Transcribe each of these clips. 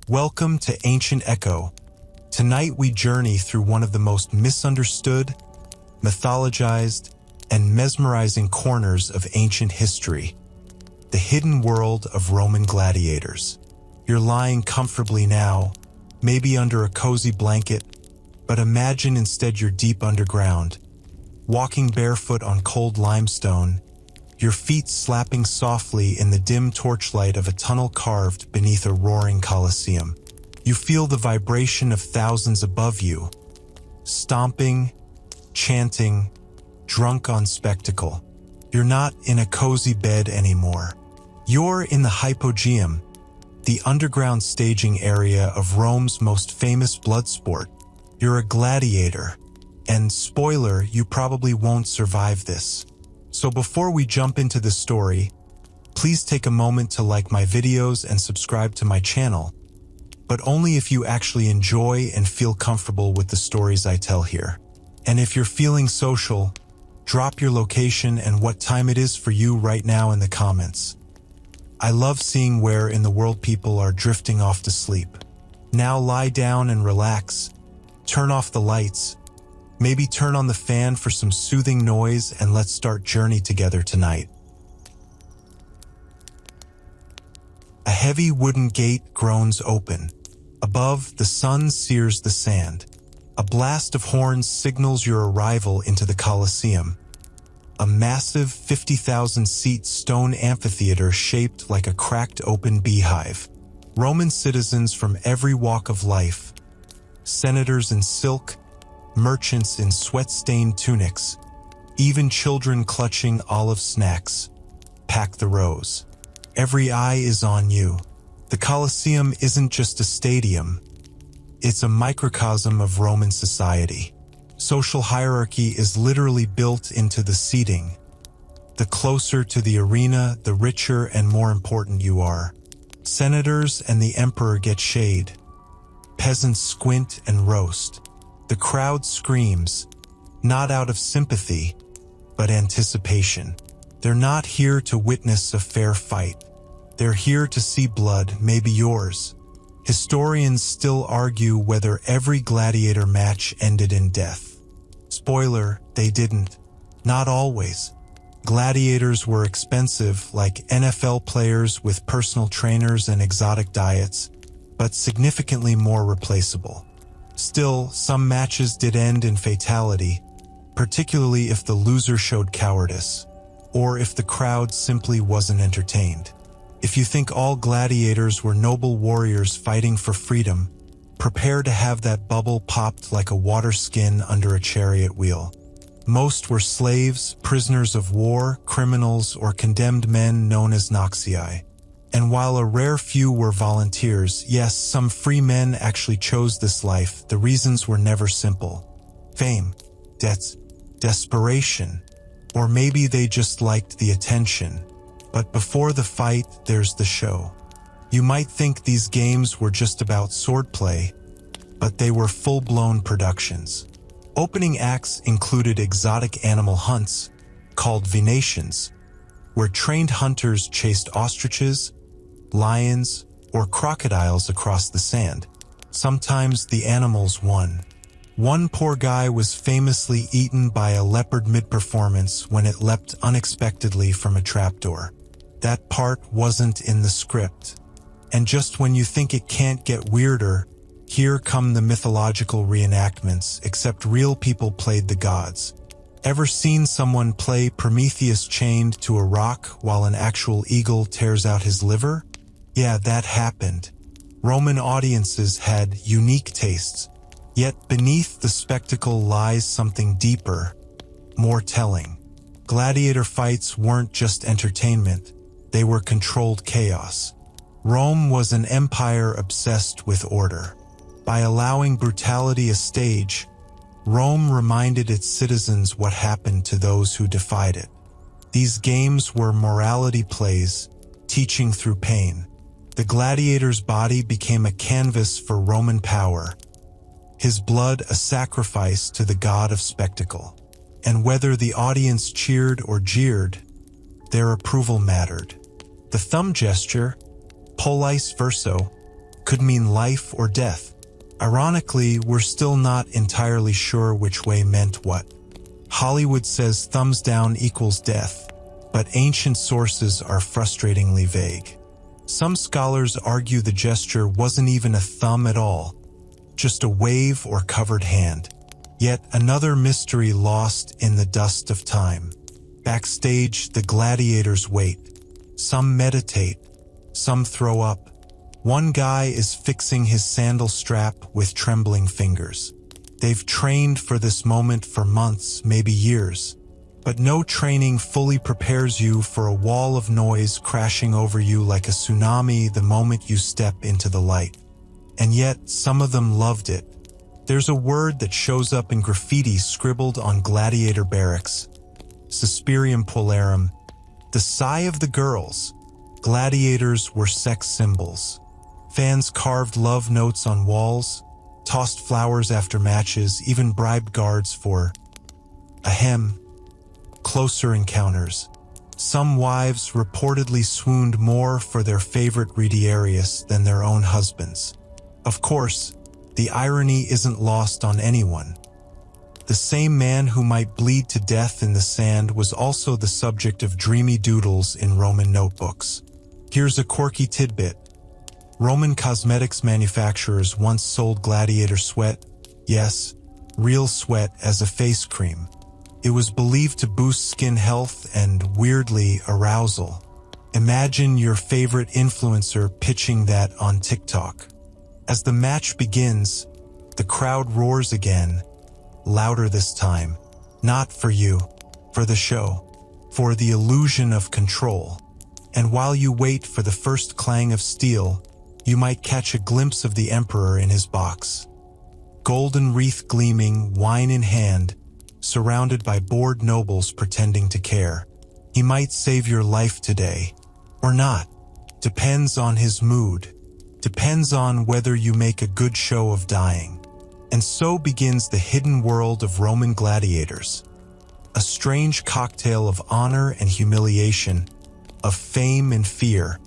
Welcome to Ancient Echo. Tonight we journey through one of the most misunderstood, mythologized, and mesmerizing corners of ancient history, the hidden world of Roman gladiators. You're lying comfortably now, maybe under a cozy blanket, but imagine instead you're deep underground, walking barefoot on cold limestone, your feet slapping softly in the dim torchlight of a tunnel carved beneath a roaring Colosseum. You feel the vibration of thousands above you, stomping, chanting, drunk on spectacle. You're not in a cozy bed anymore. You're in the hypogeum, the underground staging area of Rome's most famous blood sport. You're a gladiator, and spoiler, you probably won't survive this. So before we jump into the story, please take a moment to like my videos and subscribe to my channel, but only if you actually enjoy and feel comfortable with the stories I tell here. And if you're feeling social, drop your location and what time it is for you right now in the comments. I love seeing where in the world people are drifting off to sleep. Now lie down and relax, turn off the lights, maybe turn on the fan for some soothing noise, and let's start journey together tonight. A heavy wooden gate groans open. Above, the sun sears the sand. A blast of horns signals your arrival into the Colosseum, a massive 50,000-seat stone amphitheater shaped like a cracked open beehive. Roman citizens from every walk of life, senators in silk, merchants in sweat-stained tunics, even children clutching olive snacks, pack the rows. Every eye is on you. The Colosseum isn't just a stadium, it's a microcosm of Roman society. Social hierarchy is literally built into the seating. The closer to the arena, the richer and more important you are. Senators and the emperor get shade. Peasants squint and roast. The crowd screams, not out of sympathy, but anticipation. They're not here to witness a fair fight. They're here to see blood, maybe yours. Historians still argue whether every gladiator match ended in death. Spoiler, they didn't. Not always. Gladiators were expensive, like NFL players with personal trainers and exotic diets, but significantly more replaceable. Still, some matches did end in fatality, particularly if the loser showed cowardice, or if the crowd simply wasn't entertained. If you think all gladiators were noble warriors fighting for freedom, prepare to have that bubble popped like a water skin under a chariot wheel. Most were slaves, prisoners of war, criminals, or condemned men known as Noxii. And while a rare few were volunteers, yes, some free men actually chose this life, the reasons were never simple. Fame, debts, desperation, or maybe they just liked the attention. But before the fight, there's the show. You might think these games were just about swordplay, but they were full-blown productions. Opening acts included exotic animal hunts, called venations, where trained hunters chased ostriches, lions, or crocodiles across the sand. Sometimes the animals won. One poor guy was famously eaten by a leopard mid-performance when it leapt unexpectedly from a trapdoor. That part wasn't in the script. And just when you think it can't get weirder, here come the mythological reenactments, except real people played the gods. Ever seen someone play Prometheus chained to a rock while an actual eagle tears out his liver? Yeah, that happened. Roman audiences had unique tastes, yet beneath the spectacle lies something deeper, more telling. Gladiator fights weren't just entertainment, they were controlled chaos. Rome was an empire obsessed with order. By allowing brutality a stage, Rome reminded its citizens what happened to those who defied it. These games were morality plays, teaching through pain. The gladiator's body became a canvas for Roman power, his blood a sacrifice to the god of spectacle. And whether the audience cheered or jeered, their approval mattered. The thumb gesture, pollice verso, could mean life or death. Ironically, we're still not entirely sure which way meant what. Hollywood says thumbs down equals death, but ancient sources are frustratingly vague. Some scholars argue the gesture wasn't even a thumb at all, just a wave or covered hand. Yet another mystery lost in the dust of time. Backstage, the gladiators wait. Some meditate, some throw up. One guy is fixing his sandal strap with trembling fingers. They've trained for this moment for months, maybe years. But no training fully prepares you for a wall of noise crashing over you like a tsunami the moment you step into the light. And yet, some of them loved it. There's a word that shows up in graffiti scribbled on gladiator barracks. Suspirium polarum. The sigh of the girls. Gladiators were sex symbols. Fans carved love notes on walls, tossed flowers after matches, even bribed guards for ahem, closer encounters. Some wives reportedly swooned more for their favorite retiarius than their own husbands. Of course, the irony isn't lost on anyone. The same man who might bleed to death in the sand was also the subject of dreamy doodles in Roman notebooks. Here's a quirky tidbit. Roman cosmetics manufacturers once sold gladiator sweat, yes, real sweat, as a face cream. It was believed to boost skin health and, weirdly, arousal. Imagine your favorite influencer pitching that on TikTok. As the match begins, the crowd roars again, louder this time. Not for you, for the show, for the illusion of control. And while you wait for the first clang of steel, you might catch a glimpse of the emperor in his box. Golden wreath gleaming, wine in hand, surrounded by bored nobles pretending to care. He might save your life today, or not. Depends on his mood. Depends on whether you make a good show of dying. And so begins the hidden world of Roman gladiators. A strange cocktail of honor and humiliation, of fame and fear,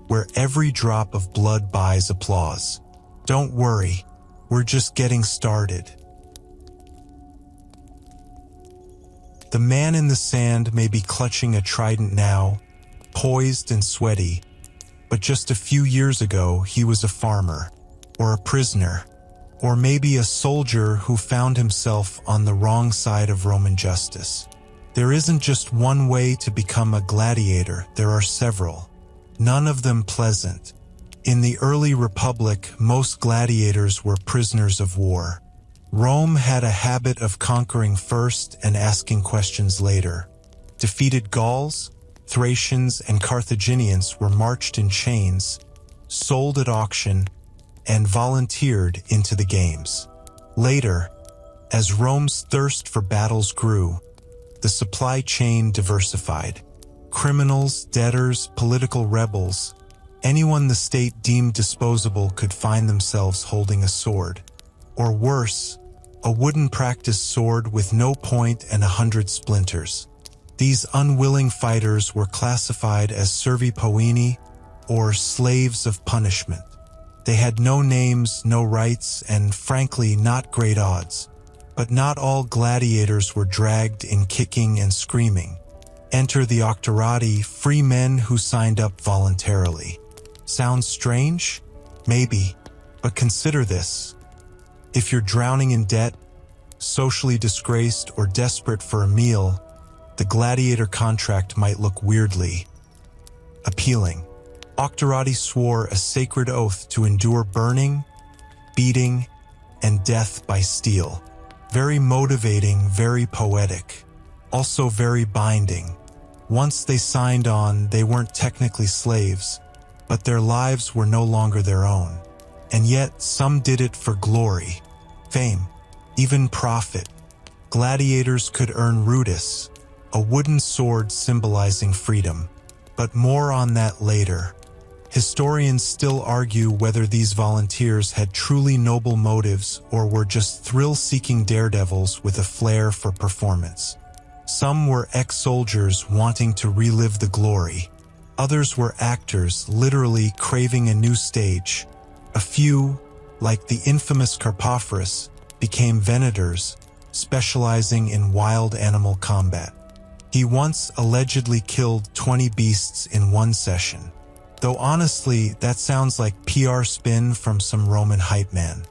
where every drop of blood buys applause. Don't worry, we're just getting started. The man in the sand may be clutching a trident now, poised and sweaty, but just a few years ago he was a farmer, or a prisoner, or maybe a soldier who found himself on the wrong side of Roman justice. There isn't just one way to become a gladiator, there are several. None of them pleasant. In the early Republic, most gladiators were prisoners of war. Rome had a habit of conquering first and asking questions later. Defeated Gauls, Thracians, and Carthaginians were marched in chains, sold at auction, and volunteered into the games. Later, as Rome's thirst for battles grew, the supply chain diversified. Criminals, debtors, political rebels, anyone the state deemed disposable could find themselves holding a sword. Or worse, a wooden practice sword with no point and 100 splinters. These unwilling fighters were classified as servi poeni, or slaves of punishment. They had no names, no rights, and frankly not great odds. But not all gladiators were dragged in kicking and screaming. Enter the octorati, free men who signed up voluntarily. Sounds strange? Maybe, but consider this. If you're drowning in debt, socially disgraced, or desperate for a meal, the gladiator contract might look weirdly appealing. Octorati swore a sacred oath to endure burning, beating, and death by steel. Very motivating, very poetic, also very binding. Once they signed on, they weren't technically slaves, but their lives were no longer their own. And yet, some did it for glory, fame, even profit. Gladiators could earn rudis, a wooden sword symbolizing freedom. But more on that later. Historians still argue whether these volunteers had truly noble motives or were just thrill-seeking daredevils with a flair for performance. Some were ex-soldiers wanting to relive the glory. Others were actors literally craving a new stage. A few, like the infamous Carpophorus, became venators, specializing in wild animal combat. He once allegedly killed 20 beasts in one session. Though honestly, that sounds like PR spin from some Roman hype man.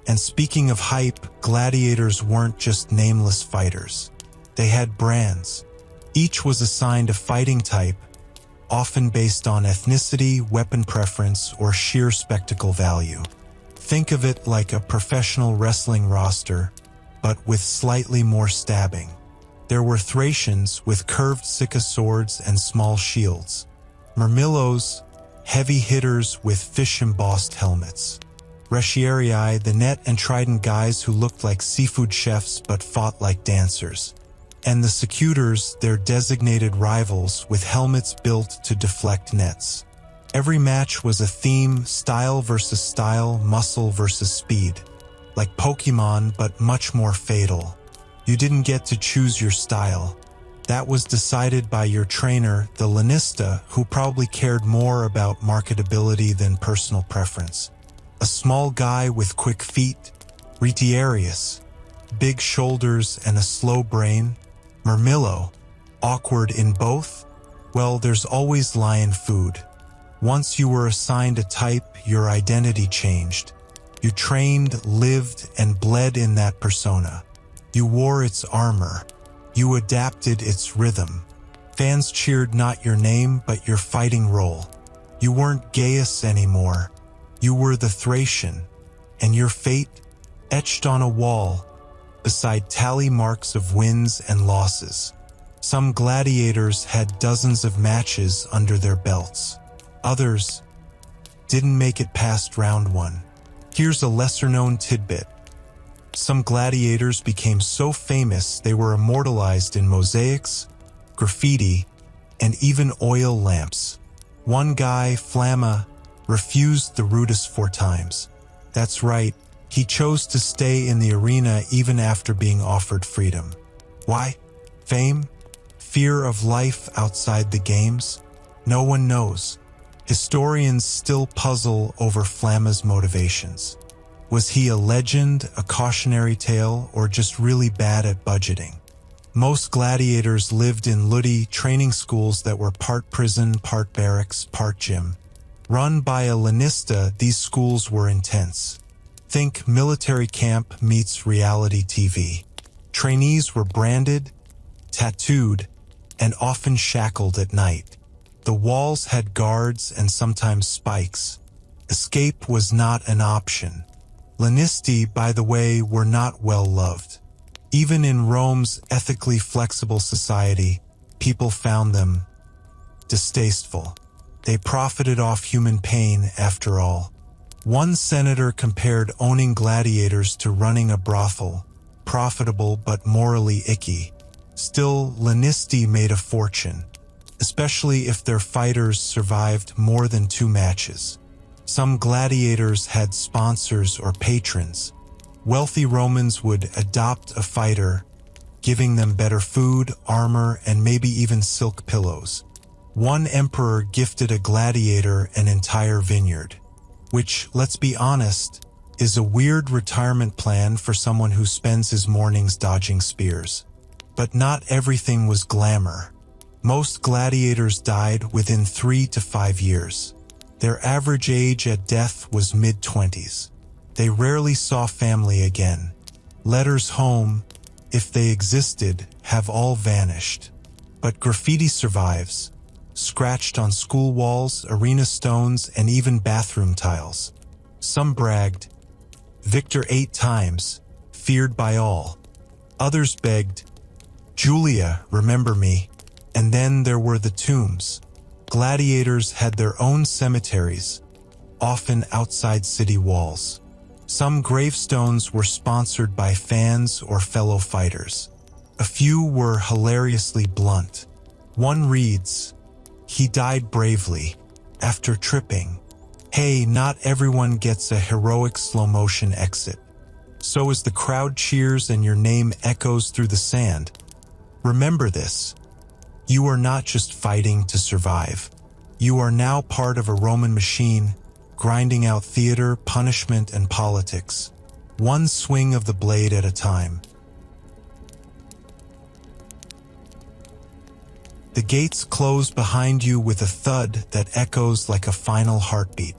And speaking of hype, gladiators weren't just nameless fighters. They had brands. Each was assigned a fighting type, often based on ethnicity, weapon preference, or sheer spectacle value. Think of it like a professional wrestling roster, but with slightly more stabbing. There were Thracians with curved Sicca swords and small shields. Myrmillos, heavy hitters with fish-embossed helmets. Retiarii, the net and trident guys who looked like seafood chefs but fought like dancers. And the Secutors, their designated rivals with helmets built to deflect nets. Every match was a theme, style versus style, muscle versus speed. Like Pokemon, but much more fatal. You didn't get to choose your style. That was decided by your trainer, the lanista, who probably cared more about marketability than personal preference. A small guy with quick feet, Retiarius. Big shoulders and a slow brain, Myrmillo. Awkward in both? Well, there's always lion food. Once you were assigned a type, your identity changed. You trained, lived, and bled in that persona. You wore its armor. You adapted its rhythm. Fans cheered not your name, but your fighting role. You weren't Gaius anymore. You were the Thracian, and your fate etched on a wall, beside tally marks of wins and losses. Some gladiators had dozens of matches under their belts. Others didn't make it past round one. Here's a lesser-known tidbit. Some gladiators became so famous they were immortalized in mosaics, graffiti, and even oil lamps. One guy, Flamma, refused the Rudis 4 times. That's right, he chose to stay in the arena even after being offered freedom. Why? Fame? Fear of life outside the games? No one knows. Historians still puzzle over Flamma's motivations. Was he a legend, a cautionary tale, or just really bad at budgeting? Most gladiators lived in ludi, training schools that were part prison, part barracks, part gym. Run by a lanista, these schools were intense. Think military camp meets reality TV. Trainees were branded, tattooed, and often shackled at night. The walls had guards and sometimes spikes. Escape was not an option. Lanisti, by the way, were not well loved. Even in Rome's ethically flexible society, people found them distasteful. They profited off human pain, after all. One senator compared owning gladiators to running a brothel, profitable but morally icky. Still, Lanisti made a fortune, especially if their fighters survived more than 2 matches. Some gladiators had sponsors or patrons. Wealthy Romans would adopt a fighter, giving them better food, armor, and maybe even silk pillows. One emperor gifted a gladiator an entire vineyard, which, let's be honest, is a weird retirement plan for someone who spends his mornings dodging spears. But not everything was glamour. Most gladiators died within 3 to 5 years. Their average age at death was mid-20s. They rarely saw family again. Letters home, if they existed, have all vanished. But graffiti survives, scratched on school walls, arena stones, and even bathroom tiles. Some bragged, "Victor 8 times, feared by all." Others begged, "Julia, remember me." And then there were the tombs. Gladiators had their own cemeteries, often outside city walls. Some gravestones were sponsored by fans or fellow fighters. A few were hilariously blunt. One reads, "He died bravely, after tripping." Hey, not everyone gets a heroic slow-motion exit. So as the crowd cheers and your name echoes through the sand, remember this. You are not just fighting to survive. You are now part of a Roman machine, grinding out theater, punishment, and politics, one swing of the blade at a time. The gates close behind you with a thud that echoes like a final heartbeat.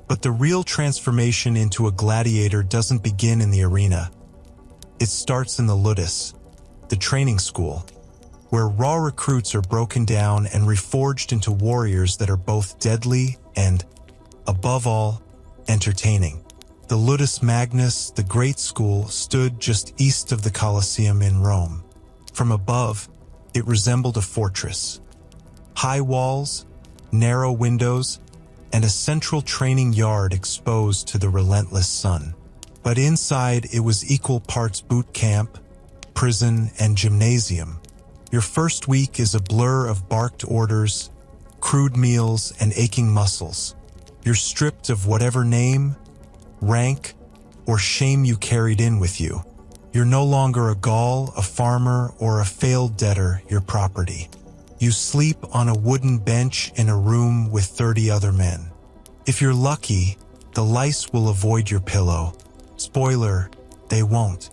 But the real transformation into a gladiator doesn't begin in the arena. It starts in the ludus, the training school, where raw recruits are broken down and reforged into warriors that are both deadly and, above all, entertaining. The Ludus Magnus, the great school, stood just east of the Colosseum in Rome. From above, it resembled a fortress. High walls, narrow windows, and a central training yard exposed to the relentless sun. But inside, it was equal parts boot camp, prison, and gymnasium. Your first week is a blur of barked orders, crude meals, and aching muscles. You're stripped of whatever name, rank, or shame you carried in with you. You're no longer a Gaul, a farmer, or a failed debtor, you're property. You sleep on a wooden bench in a room with 30 other men. If you're lucky, the lice will avoid your pillow. Spoiler, they won't.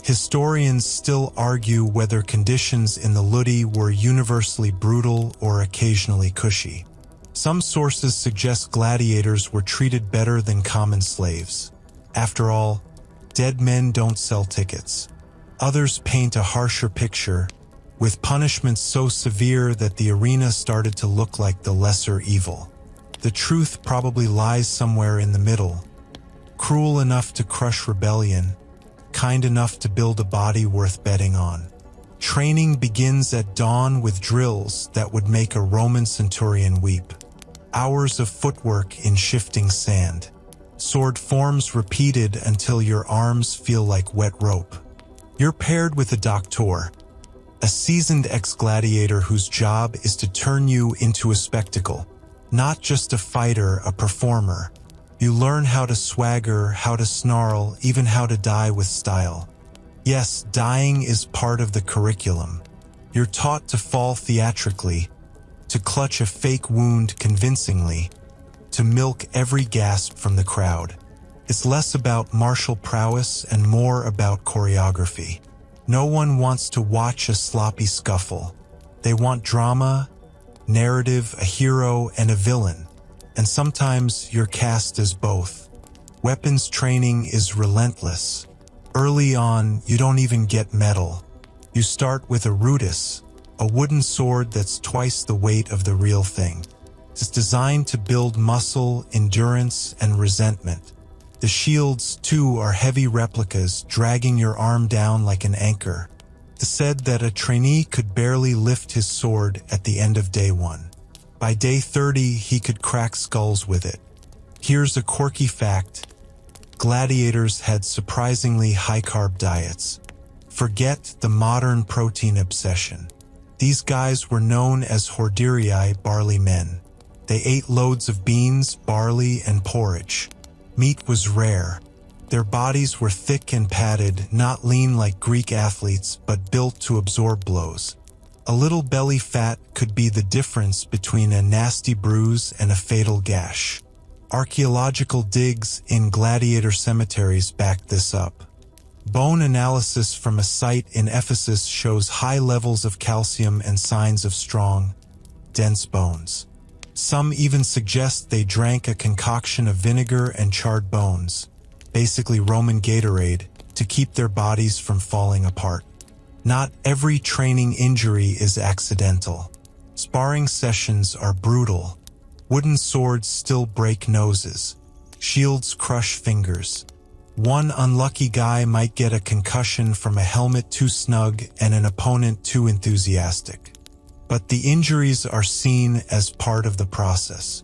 Historians still argue whether conditions in the ludi were universally brutal or occasionally cushy. Some sources suggest gladiators were treated better than common slaves. After all, dead men don't sell tickets. Others paint a harsher picture, with punishments so severe that the arena started to look like the lesser evil. The truth probably lies somewhere in the middle. Cruel enough to crush rebellion, kind enough to build a body worth betting on. Training begins at dawn with drills that would make a Roman centurion weep. Hours of footwork in shifting sand. Sword forms repeated until your arms feel like wet rope. You're paired with a doctor, a seasoned ex-gladiator whose job is to turn you into a spectacle. Not just a fighter, a performer. You learn how to swagger, how to snarl, even how to die with style. Yes, dying is part of the curriculum. You're taught to fall theatrically, to clutch a fake wound convincingly, to milk every gasp from the crowd. It's less about martial prowess and more about choreography. No one wants to watch a sloppy scuffle. They want drama, narrative, a hero, and a villain. And sometimes you're cast as both. Weapons training is relentless. Early on, you don't even get metal. You start with a rudis, a wooden sword that's twice the weight of the real thing. It's designed to build muscle, endurance, and resentment. The shields, too, are heavy replicas, dragging your arm down like an anchor. It's said that a trainee could barely lift his sword at the end of day 1. By day 30, he could crack skulls with it. Here's a quirky fact. Gladiators had surprisingly high-carb diets. Forget the modern protein obsession. These guys were known as horderii, barley men. They ate loads of beans, barley, and porridge. Meat was rare. Their bodies were thick and padded, not lean like Greek athletes, but built to absorb blows. A little belly fat could be the difference between a nasty bruise and a fatal gash. Archaeological digs in gladiator cemeteries back this up. Bone analysis from a site in Ephesus shows high levels of calcium and signs of strong, dense bones. Some even suggest they drank a concoction of vinegar and charred bones, basically Roman Gatorade, to keep their bodies from falling apart. Not every training injury is accidental. Sparring sessions are brutal. Wooden swords still break noses. Shields crush fingers. One unlucky guy might get a concussion from a helmet too snug and an opponent too enthusiastic. But the injuries are seen as part of the process.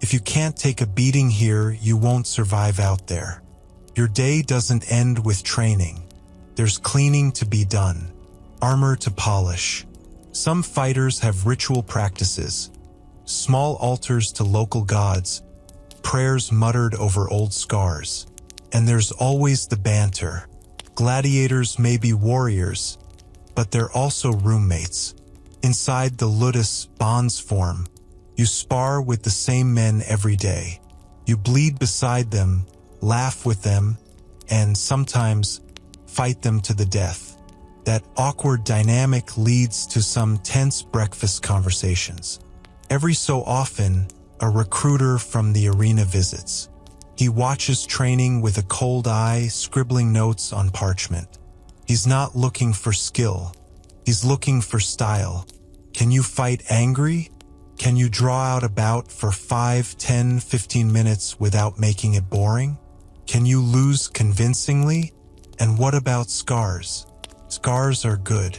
If you can't take a beating here, you won't survive out there. Your day doesn't end with training. There's cleaning to be done, armor to polish. Some fighters have ritual practices, small altars to local gods, prayers muttered over old scars. And there's always the banter. Gladiators may be warriors, but they're also roommates. Inside the ludus, bonds form. You spar with the same men every day. You bleed beside them, laugh with them, and sometimes fight them to the death. That awkward dynamic leads to some tense breakfast conversations. Every so often, a recruiter from the arena visits. He watches training with a cold eye, scribbling notes on parchment. He's not looking for skill. He's looking for style. Can you fight angry? Can you draw out a bout for 5, 10, 15 minutes without making it boring? Can you lose convincingly? And what about scars? Scars are good.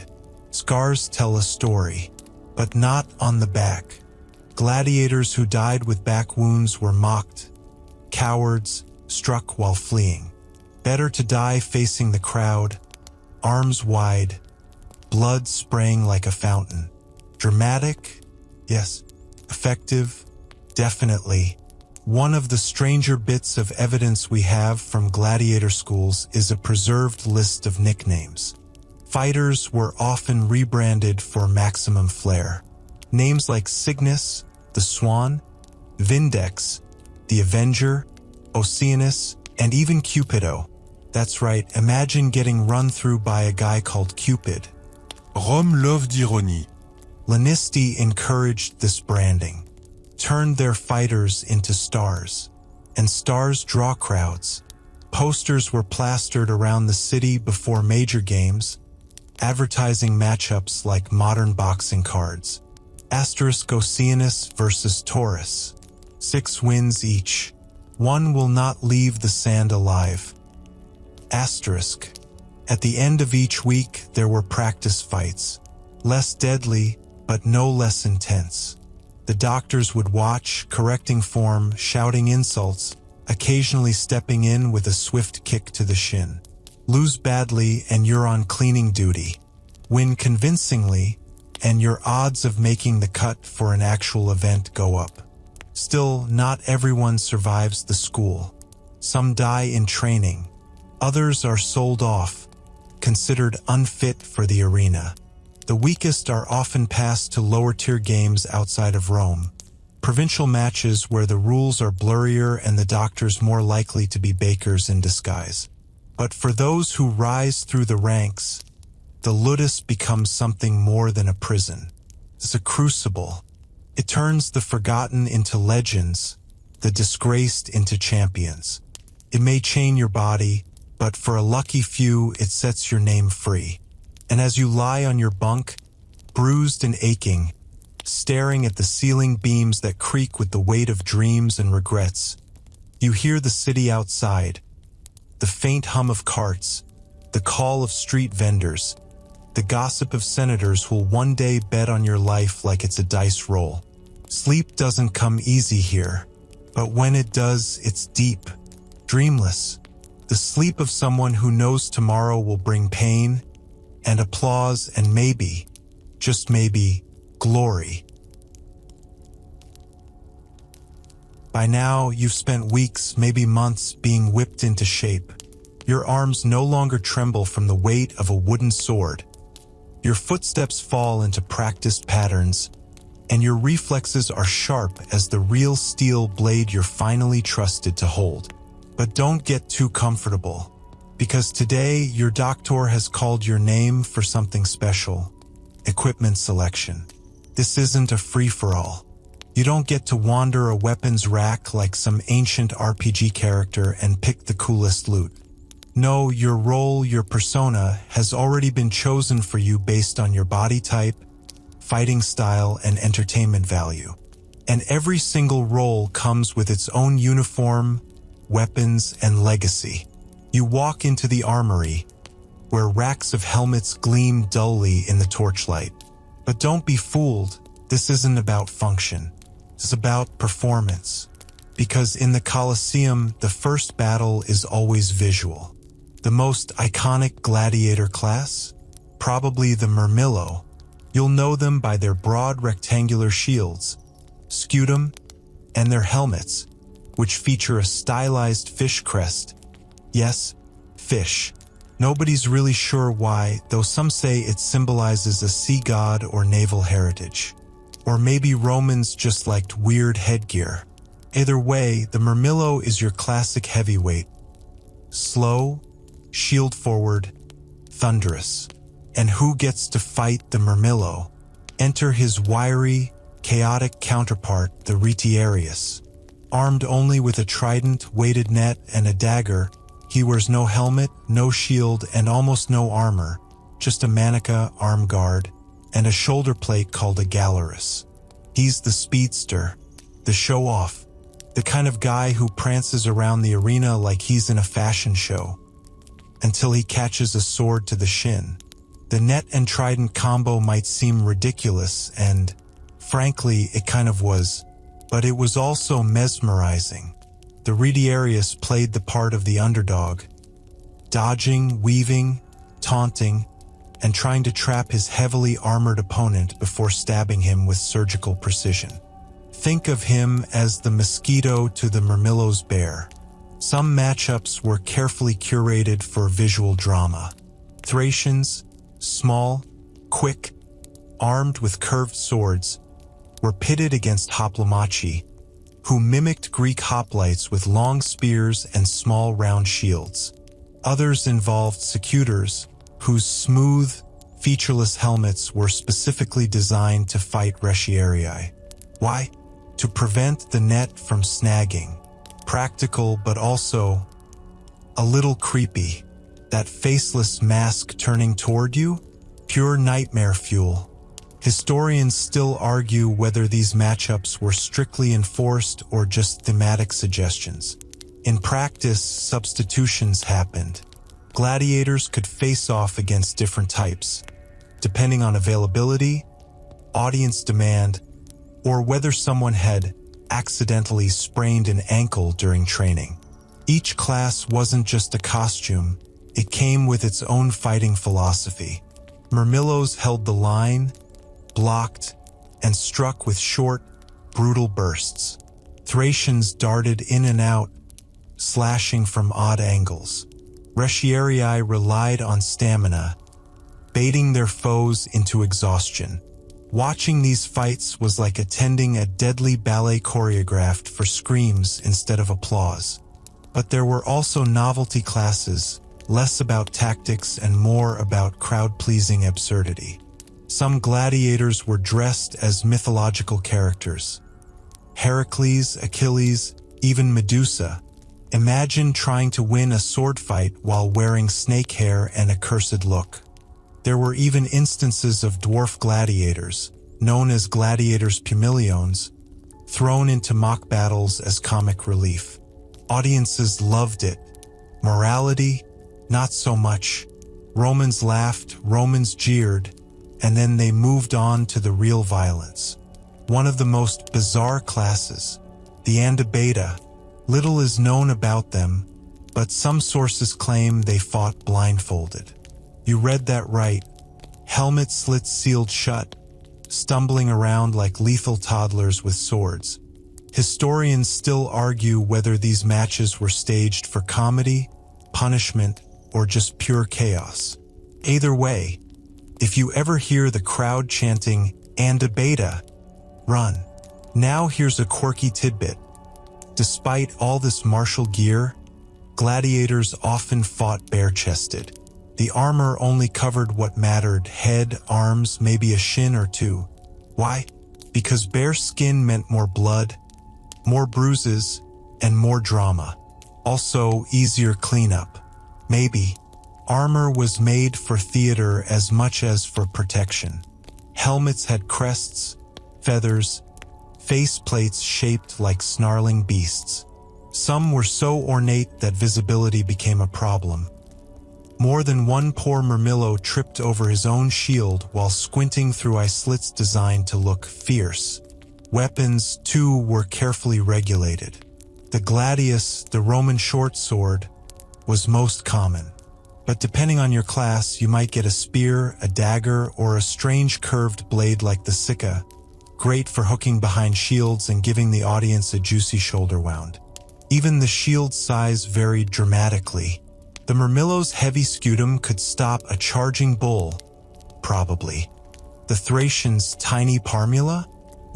Scars tell a story, but not on the back. Gladiators who died with back wounds were mocked. Cowards, struck while fleeing. Better to die facing the crowd, arms wide, blood spraying like a fountain. Dramatic? Yes. Effective? Definitely. One of the stranger bits of evidence we have from gladiator schools is a preserved list of nicknames. Fighters were often rebranded for maximum flair. Names like Cygnus, the Swan, Vindex, the Avenger, Oceanus, and even Cupido. That's right, imagine getting run through by a guy called Cupid. Rome loved ironie. Lanisti encouraged this branding, turned their fighters into stars, and stars draw crowds. Posters were plastered around the city before major games, advertising matchups like modern boxing cards. Asterisk Oceanus versus Taurus. 6 wins each. One will not leave the sand alive. Asterisk. At the end of each week, there were practice fights. Less deadly, but no less intense. The doctors would watch, correcting form, shouting insults, occasionally stepping in with a swift kick to the shin. Lose badly and you're on cleaning duty. Win convincingly, and your odds of making the cut for an actual event go up. Still, not everyone survives the school. Some die in training. Others are sold off, considered unfit for the arena. The weakest are often passed to lower-tier games outside of Rome, provincial matches where the rules are blurrier and the doctors more likely to be bakers in disguise. But for those who rise through the ranks, the ludus becomes something more than a prison. It's a crucible. It turns the forgotten into legends, the disgraced into champions. It may chain your body, but for a lucky few, it sets your name free. And as you lie on your bunk, bruised and aching, staring at the ceiling beams that creak with the weight of dreams and regrets, you hear the city outside, the faint hum of carts, the call of street vendors, the gossip of senators who'll one day bet on your life like it's a dice roll. Sleep doesn't come easy here, but when it does, it's deep, dreamless. The sleep of someone who knows tomorrow will bring pain and applause and maybe, just maybe, glory. By now, you've spent weeks, maybe months, being whipped into shape. Your arms no longer tremble from the weight of a wooden sword. Your footsteps fall into practiced patterns, and your reflexes are sharp as the real steel blade you're finally trusted to hold. But don't get too comfortable, because today your doctor has called your name for something special. Equipment selection. This isn't a free-for-all. You don't get to wander a weapons rack like some ancient RPG character and pick the coolest loot. No, your role, your persona, has already been chosen for you based on your body type, fighting style, and entertainment value. And every single role comes with its own uniform, weapons, and legacy. You walk into the armory, where racks of helmets gleam dully in the torchlight. But don't be fooled, this isn't about function. It's about performance. Because in the Colosseum, the first battle is always visual. The most iconic gladiator class? Probably the Murmillo. You'll know them by their broad rectangular shields, scutum, and their helmets, which feature a stylized fish crest. Yes, fish. Nobody's really sure why, though some say it symbolizes a sea god or naval heritage. Or maybe Romans just liked weird headgear. Either way, the Murmillo is your classic heavyweight. Slow, shield forward, thunderous. And who gets to fight the Murmillo? Enter his wiry, chaotic counterpart, the Retiarius. Armed only with a trident, weighted net, and a dagger, he wears no helmet, no shield, and almost no armor, just a manica, arm guard, and a shoulder plate called a gallerus. He's the speedster, the show-off, the kind of guy who prances around the arena like he's in a fashion show, until he catches a sword to the shin. The net and trident combo might seem ridiculous, and, frankly, it kind of was, but it was also mesmerizing. The Retiarius played the part of the underdog, dodging, weaving, taunting, and trying to trap his heavily armored opponent before stabbing him with surgical precision. Think of him as the mosquito to the Murmillo's bear. Some matchups were carefully curated for visual drama. Thracians, small, quick, armed with curved swords, were pitted against hoplomachy, who mimicked Greek hoplites with long spears and small round shields. Others involved secutors, whose smooth, featureless helmets were specifically designed to fight Retiarii. Why? To prevent the net from snagging. Practical, but also a little creepy. That faceless mask turning toward you? Pure nightmare fuel. Historians still argue whether these matchups were strictly enforced or just thematic suggestions. In practice, substitutions happened. Gladiators could face off against different types, depending on availability, audience demand, or whether someone had accidentally sprained an ankle during training. Each class wasn't just a costume, it came with its own fighting philosophy. Murmillos held the line, blocked, and struck with short, brutal bursts. Thracians darted in and out, slashing from odd angles. Retiarii relied on stamina, baiting their foes into exhaustion. Watching these fights was like attending a deadly ballet choreographed for screams instead of applause. But there were also novelty classes, less about tactics and more about crowd-pleasing absurdity. Some gladiators were dressed as mythological characters. Heracles, Achilles, even Medusa. Imagine trying to win a sword fight while wearing snake hair and a cursed look. There were even instances of dwarf gladiators, known as gladiators pumiliones, thrown into mock battles as comic relief. Audiences loved it. Morality? Not so much. Romans laughed, Romans jeered, and then they moved on to the real violence. One of the most bizarre classes, the Andabeta. Little is known about them, but some sources claim they fought blindfolded. You read that right. Helmet slits sealed shut, stumbling around like lethal toddlers with swords. Historians still argue whether these matches were staged for comedy, punishment, or just pure chaos. Either way, if you ever hear the crowd chanting, "Andabeta," run. Now here's a quirky tidbit. Despite all this martial gear, gladiators often fought bare-chested. The armor only covered what mattered: head, arms, maybe a shin or two. Why? Because bare skin meant more blood, more bruises, and more drama. Also, easier cleanup. Maybe. Armor was made for theater as much as for protection. Helmets had crests, feathers, faceplates shaped like snarling beasts. Some were so ornate that visibility became a problem. More than one poor Murmillo tripped over his own shield while squinting through eye slits designed to look fierce. Weapons, too, were carefully regulated. The gladius, the Roman short sword, was most common. But depending on your class, you might get a spear, a dagger, or a strange curved blade like the sicca, great for hooking behind shields and giving the audience a juicy shoulder wound. Even the shield size varied dramatically. The Murmillo's heavy scutum could stop a charging bull, probably. The Thracians' tiny parmula?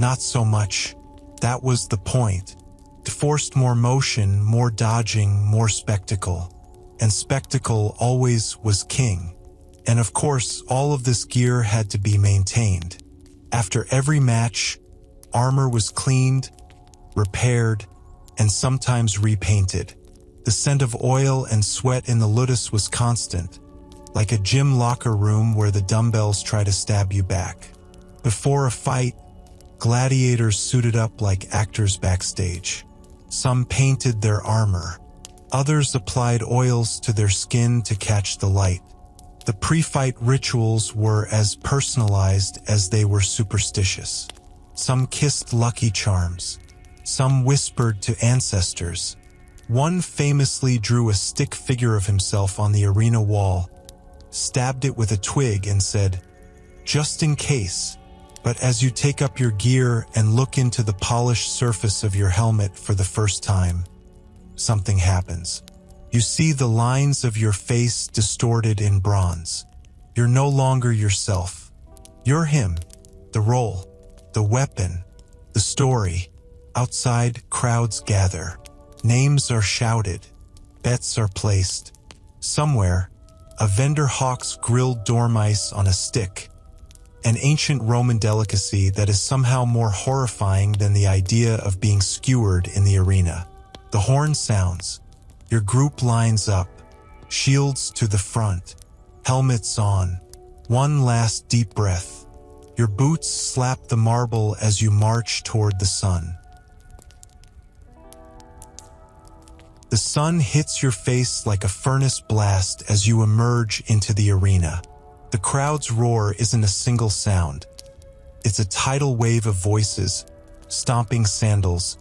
Not so much. That was the point. It forced more motion, more dodging, more spectacle. And spectacle always was king. And of course, all of this gear had to be maintained. After every match, armor was cleaned, repaired, and sometimes repainted. The scent of oil and sweat in the ludus was constant, like a gym locker room where the dumbbells try to stab you back. Before a fight, gladiators suited up like actors backstage. Some painted their armor. Others applied oils to their skin to catch the light. The pre-fight rituals were as personalized as they were superstitious. Some kissed lucky charms. Some whispered to ancestors. One famously drew a stick figure of himself on the arena wall, stabbed it with a twig and said, "Just in case." But as you take up your gear and look into the polished surface of your helmet for the first time, something happens. You see the lines of your face distorted in bronze. You're no longer yourself. You're him, the role, the weapon, the story. Outside, crowds gather. Names are shouted. Bets are placed. Somewhere, a vendor hawks grilled dormice on a stick, an ancient Roman delicacy that is somehow more horrifying than the idea of being skewered in the arena. The horn sounds. Your group lines up, shields to the front, helmets on. One last deep breath. Your boots slap the marble as you march toward the sun. The sun hits your face like a furnace blast as you emerge into the arena. The crowd's roar isn't a single sound. It's a tidal wave of voices, stomping sandals,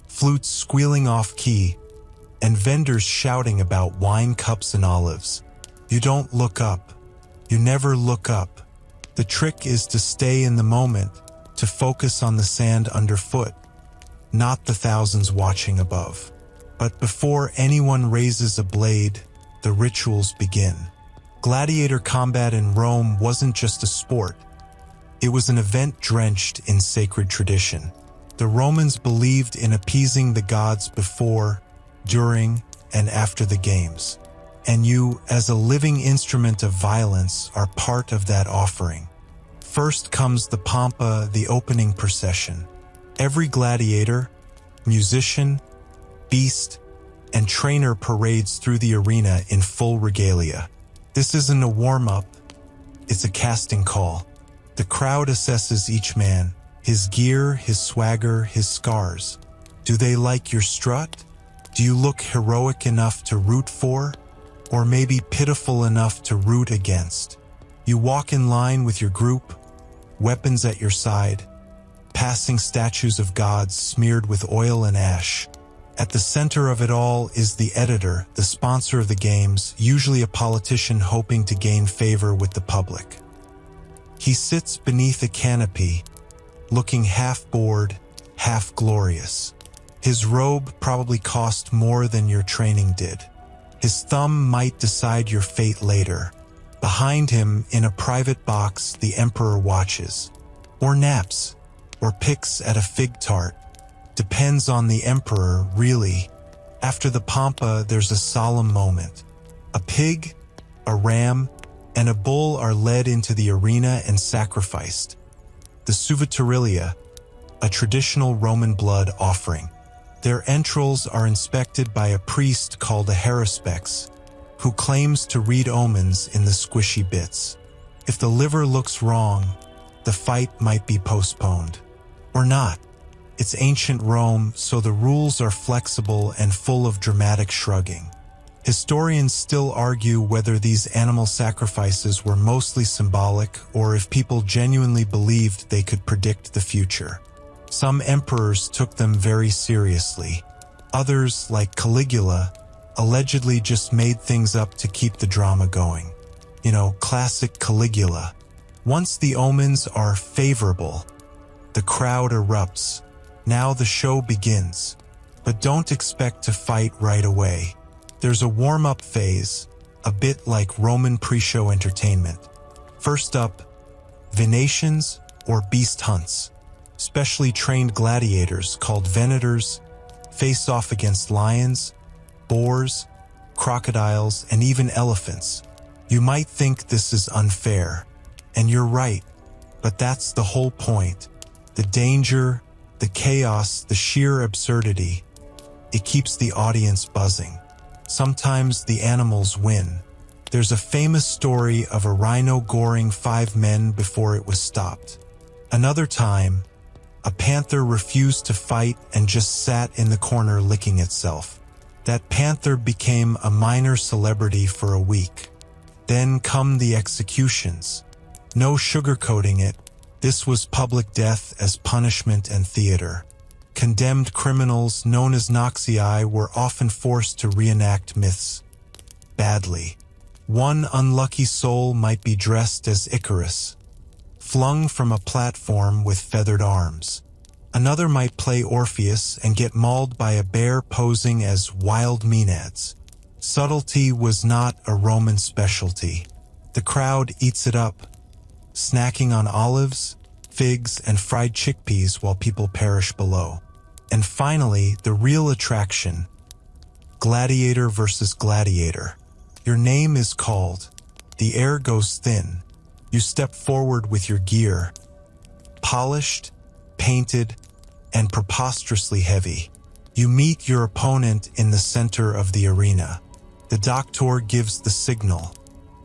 flutes squealing off key, and vendors shouting about wine cups and olives. You don't look up. You never look up. The trick is to stay in the moment, to focus on the sand underfoot, not the thousands watching above. But before anyone raises a blade, the rituals begin. Gladiator combat in Rome wasn't just a sport. It was an event drenched in sacred tradition. The Romans believed in appeasing the gods before, during, and after the games. And you, as a living instrument of violence, are part of that offering. First comes the pompa, the opening procession. Every gladiator, musician, beast, and trainer parades through the arena in full regalia. This isn't a warm-up, it's a casting call. The crowd assesses each man, his gear, his swagger, his scars. Do they like your strut? Do you look heroic enough to root for? Or maybe pitiful enough to root against? You walk in line with your group, weapons at your side, passing statues of gods smeared with oil and ash. At the center of it all is the editor, the sponsor of the games, usually a politician hoping to gain favor with the public. He sits beneath a canopy, looking half bored, half glorious. His robe probably cost more than your training did. His thumb might decide your fate later. Behind him, in a private box, the emperor watches, or naps, or picks at a fig tart. Depends on the emperor, really. After the pompa, there's a solemn moment. A pig, a ram, and a bull are led into the arena and sacrificed. The suvatorilia, a traditional Roman blood offering. Their entrails are inspected by a priest called a haruspex, who claims to read omens in the squishy bits. If the liver looks wrong, the fight might be postponed. Or not. It's ancient Rome, so the rules are flexible and full of dramatic shrugging. Historians still argue whether these animal sacrifices were mostly symbolic or if people genuinely believed they could predict the future. Some emperors took them very seriously. Others, like Caligula, allegedly just made things up to keep the drama going. You know, classic Caligula. Once the omens are favorable, the crowd erupts. Now the show begins. But don't expect to fight right away. There's a warm-up phase, a bit like Roman pre-show entertainment. First up, venations or beast hunts. Specially trained gladiators called venators face off against lions, boars, crocodiles, and even elephants. You might think this is unfair, and you're right, but that's the whole point. The danger, the chaos, the sheer absurdity. It keeps the audience buzzing. Sometimes the animals win. There's a famous story of a rhino goring 5 men before it was stopped. Another time, a panther refused to fight and just sat in the corner licking itself. That panther became a minor celebrity for a week. Then come the executions. No sugarcoating it. This was public death as punishment and theater. Condemned criminals known as Noxii were often forced to reenact myths. Badly. One unlucky soul might be dressed as Icarus, flung from a platform with feathered arms. Another might play Orpheus and get mauled by a bear posing as wild Maenads. Subtlety was not a Roman specialty. The crowd eats it up, snacking on olives, figs, and fried chickpeas while people perish below. And finally, the real attraction. Gladiator versus gladiator. Your name is called. The air goes thin. You step forward with your gear. Polished, painted, and preposterously heavy. You meet your opponent in the center of the arena. The doctor gives the signal.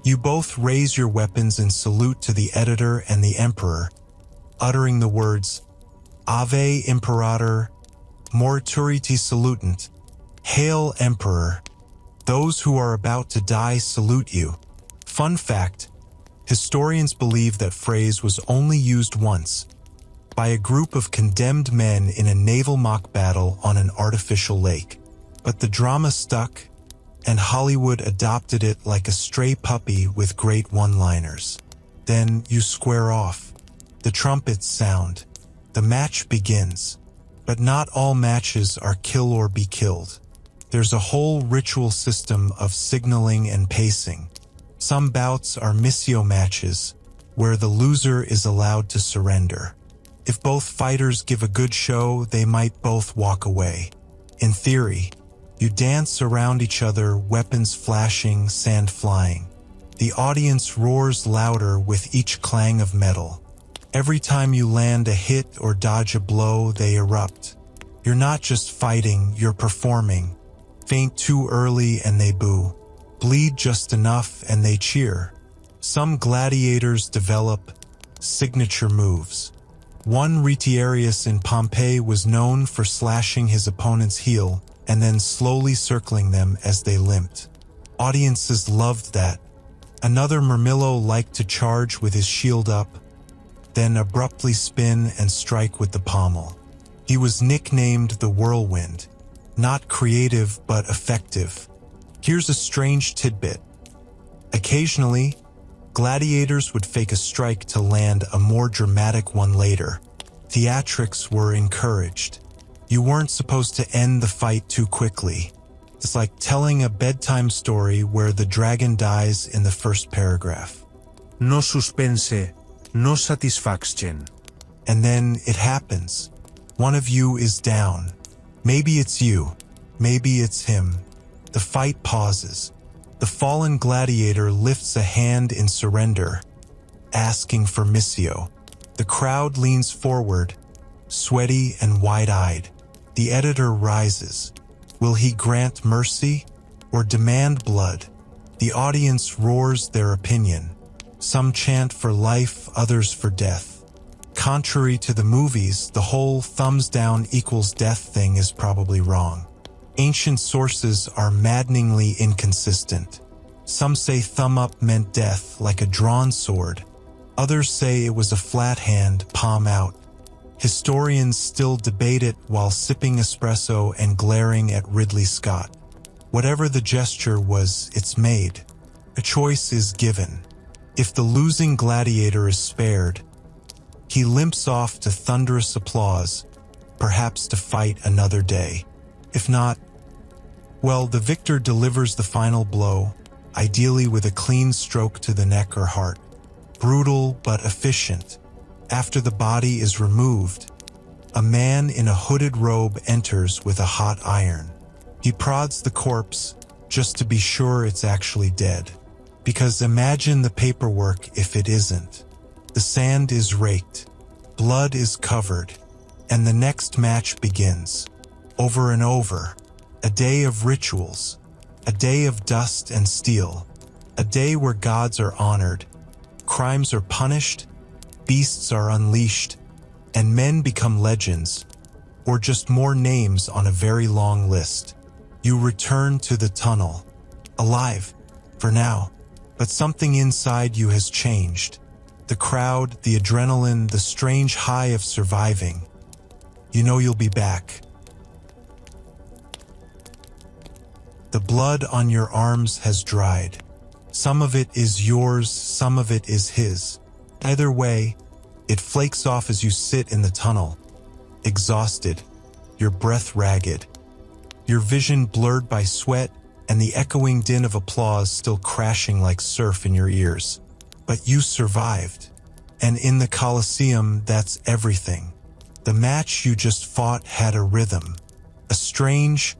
You both raise your weapons in salute to the editor and the emperor, uttering the words, Ave Imperator, Morituriti Salutant, Hail Emperor. Those who are about to die salute you. Fun fact, historians believe that phrase was only used once, by a group of condemned men in a naval mock battle on an artificial lake. But the drama stuck, and Hollywood adopted it like a stray puppy with great one-liners. Then you square off. The trumpets sound. The match begins. But not all matches are kill or be killed. There's a whole ritual system of signaling and pacing. Some bouts are missio matches, where the loser is allowed to surrender. If both fighters give a good show, they might both walk away. In theory, you dance around each other, weapons flashing, sand flying. The audience roars louder with each clang of metal. Every time you land a hit or dodge a blow, they erupt. You're not just fighting, you're performing. Faint too early and they boo. Bleed just enough and they cheer. Some gladiators develop signature moves. One Retiarius in Pompeii was known for slashing his opponent's heel and then slowly circling them as they limped. Audiences loved that. Another Murmillo liked to charge with his shield up, then abruptly spin and strike with the pommel. He was nicknamed the Whirlwind. Not creative, but effective. Here's a strange tidbit. Occasionally, gladiators would fake a strike to land a more dramatic one later. Theatrics were encouraged. You weren't supposed to end the fight too quickly. It's like telling a bedtime story where the dragon dies in the first paragraph. No suspense, no satisfaction. And then it happens. One of you is down. Maybe it's you. Maybe it's him. The fight pauses. The fallen gladiator lifts a hand in surrender, asking for missio. The crowd leans forward, sweaty and wide-eyed. The editor rises. Will he grant mercy or demand blood? The audience roars their opinion. Some chant for life, others for death. Contrary to the movies, the whole thumbs down equals death thing is probably wrong. Ancient sources are maddeningly inconsistent. Some say thumb up meant death, like a drawn sword. Others say it was a flat hand, palm out. Historians still debate it while sipping espresso and glaring at Ridley Scott. Whatever the gesture was, it's made. A choice is given. If the losing gladiator is spared, he limps off to thunderous applause, perhaps to fight another day. If not, well, the victor delivers the final blow, ideally with a clean stroke to the neck or heart. Brutal but efficient. After the body is removed, A man in a hooded robe enters with a hot iron. He prods the corpse just to be sure it's actually dead. Because imagine the paperwork if it isn't. The sand is raked, blood is covered, and the next match begins. Over and over. A day of rituals. A day of dust and steel. A day where gods are honored, crimes are punished, beasts are unleashed, and men become legends, or just more names on a very long list. You return to the tunnel, alive, for now, but something inside you has changed. The crowd, the adrenaline, the strange high of surviving. You know you'll be back. The blood on your arms has dried. Some of it is yours, some of it is his. Either way, it flakes off as you sit in the tunnel, exhausted, your breath ragged, your vision blurred by sweat and the echoing din of applause still crashing like surf in your ears. But you survived. And in the Colosseum, that's everything. The match you just fought had a rhythm, a strange,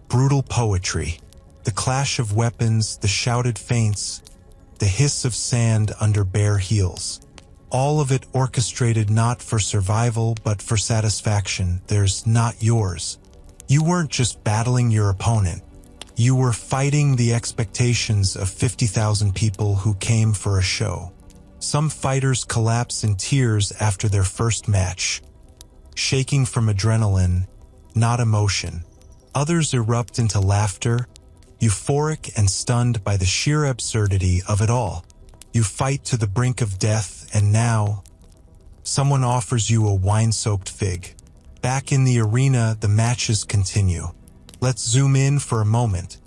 brutal poetry. The clash of weapons, the shouted feints, the hiss of sand under bare heels. All of it orchestrated not for survival, but for satisfaction. There's not yours. You weren't just battling your opponent. You were fighting the expectations of 50,000 people who came for a show. Some fighters collapse in tears after their first match, shaking from adrenaline, not emotion. Others erupt into laughter, euphoric and stunned by the sheer absurdity of it all. You fight to the brink of death, and now, someone offers you a wine-soaked fig. Back in the arena, the matches continue. Let's zoom in for a moment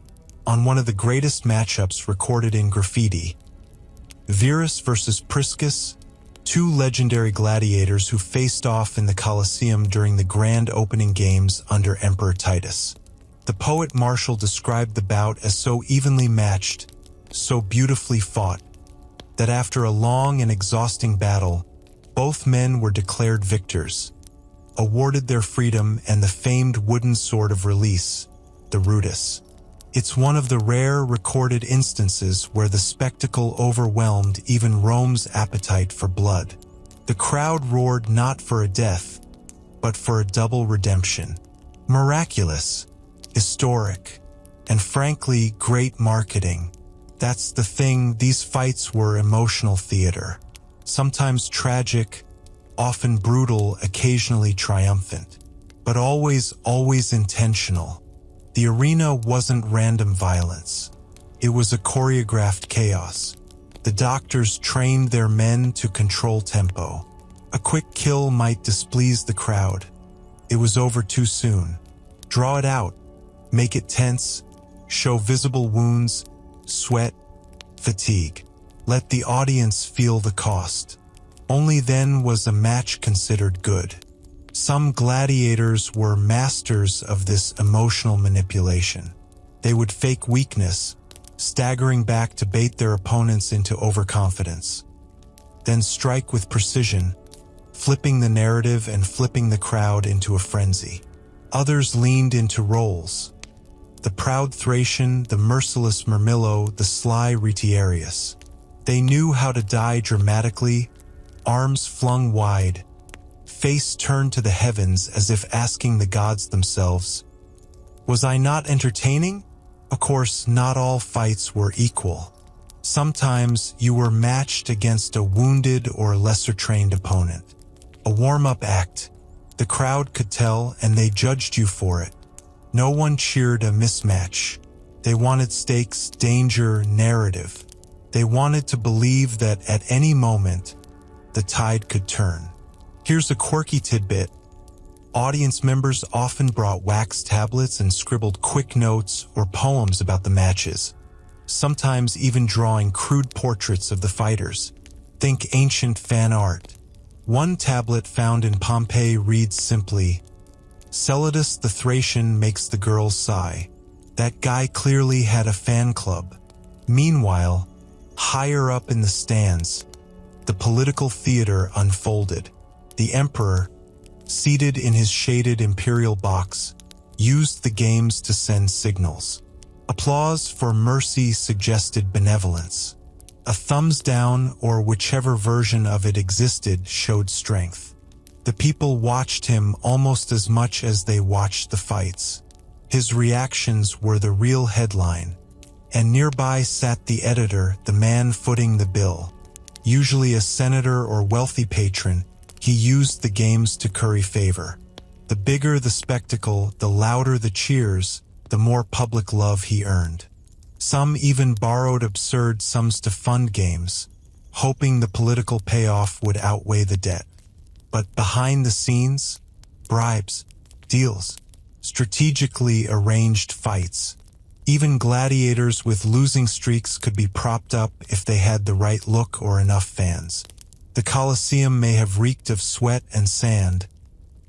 on one of the greatest matchups recorded in graffiti. Verus versus Priscus, two legendary gladiators who faced off in the Colosseum during the grand opening games under Emperor Titus. The poet Martial described the bout as so evenly matched, so beautifully fought, that after a long and exhausting battle, both men were declared victors, awarded their freedom and the famed wooden sword of release, the rudis. It's one of the rare recorded instances where the spectacle overwhelmed even Rome's appetite for blood. The crowd roared not for a death, but for a double redemption. Miraculous, historic, and frankly, great marketing. That's the thing, these fights were emotional theater. Sometimes tragic, often brutal, occasionally triumphant, but always intentional. The arena wasn't random violence. It was a choreographed chaos. The doctors trained their men to control tempo. A quick kill might displease the crowd. It was over too soon. Draw it out. Make it tense. Show visible wounds, sweat, fatigue. Let the audience feel the cost. Only then was a match considered good. Some gladiators were masters of this emotional manipulation. They would fake weakness, staggering back to bait their opponents into overconfidence. Then strike with precision, flipping the narrative and flipping the crowd into a frenzy. Others leaned into roles. The proud Thracian, the merciless Murmillo, the sly Retiarius. They knew how to die dramatically, arms flung wide, face turned to the heavens as if asking the gods themselves, "Was I not entertaining?" Of course, not all fights were equal. Sometimes you were matched against a wounded or lesser-trained opponent. A warm-up act. The crowd could tell, and they judged you for it. No one cheered a mismatch. They wanted stakes, danger, narrative. They wanted to believe that at any moment, the tide could turn. Here's a quirky tidbit. Audience members often brought wax tablets and scribbled quick notes or poems about the matches, sometimes even drawing crude portraits of the fighters. Think ancient fan art. One tablet found in Pompeii reads simply, "Celadus the Thracian makes the girls sigh." That guy clearly had a fan club. Meanwhile, higher up in the stands, the political theater unfolded. The emperor, seated in his shaded imperial box, used the games to send signals. Applause for mercy suggested benevolence. A thumbs down, or whichever version of it existed, showed strength. The people watched him almost as much as they watched the fights. His reactions were the real headline, and nearby sat the editor, the man footing the bill. Usually a senator or wealthy patron, he used the games to curry favor. The bigger the spectacle, the louder the cheers, the more public love he earned. Some even borrowed absurd sums to fund games, hoping the political payoff would outweigh the debt. But behind the scenes, bribes, deals, strategically arranged fights. Even gladiators with losing streaks could be propped up if they had the right look or enough fans. The Colosseum may have reeked of sweat and sand,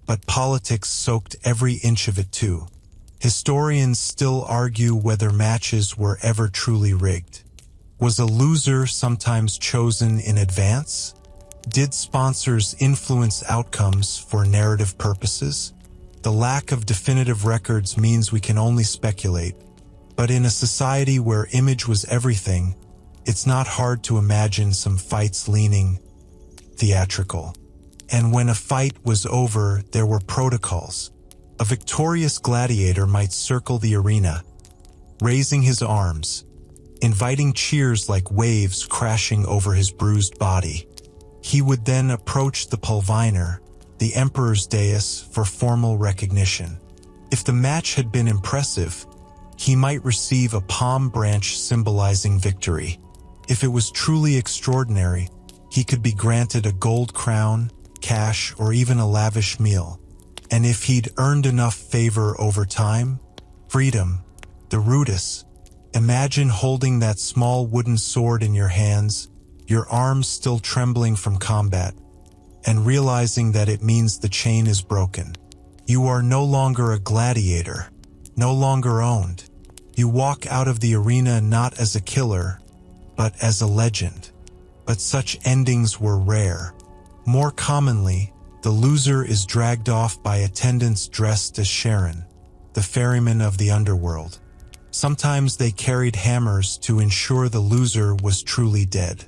but politics soaked every inch of it too. Historians still argue whether matches were ever truly rigged. Was a loser sometimes chosen in advance? Did sponsors influence outcomes for narrative purposes? The lack of definitive records means we can only speculate, but in a society where image was everything, it's not hard to imagine some fights leaning theatrical. And when a fight was over, there were protocols. A victorious gladiator might circle the arena, raising his arms, inviting cheers like waves crashing over his bruised body. He would then approach the pulviner, the emperor's dais, for formal recognition. If the match had been impressive, he might receive a palm branch symbolizing victory. If it was truly extraordinary, he could be granted a gold crown, cash, or even a lavish meal. And if he'd earned enough favor over time, freedom, the rudis. Imagine holding that small wooden sword in your hands, your arms still trembling from combat, and realizing that it means the chain is broken. You are no longer a gladiator, no longer owned. You walk out of the arena not as a killer, but as a legend. But such endings were rare. More commonly, the loser is dragged off by attendants dressed as Sharon, the ferryman of the underworld. Sometimes they carried hammers to ensure the loser was truly dead.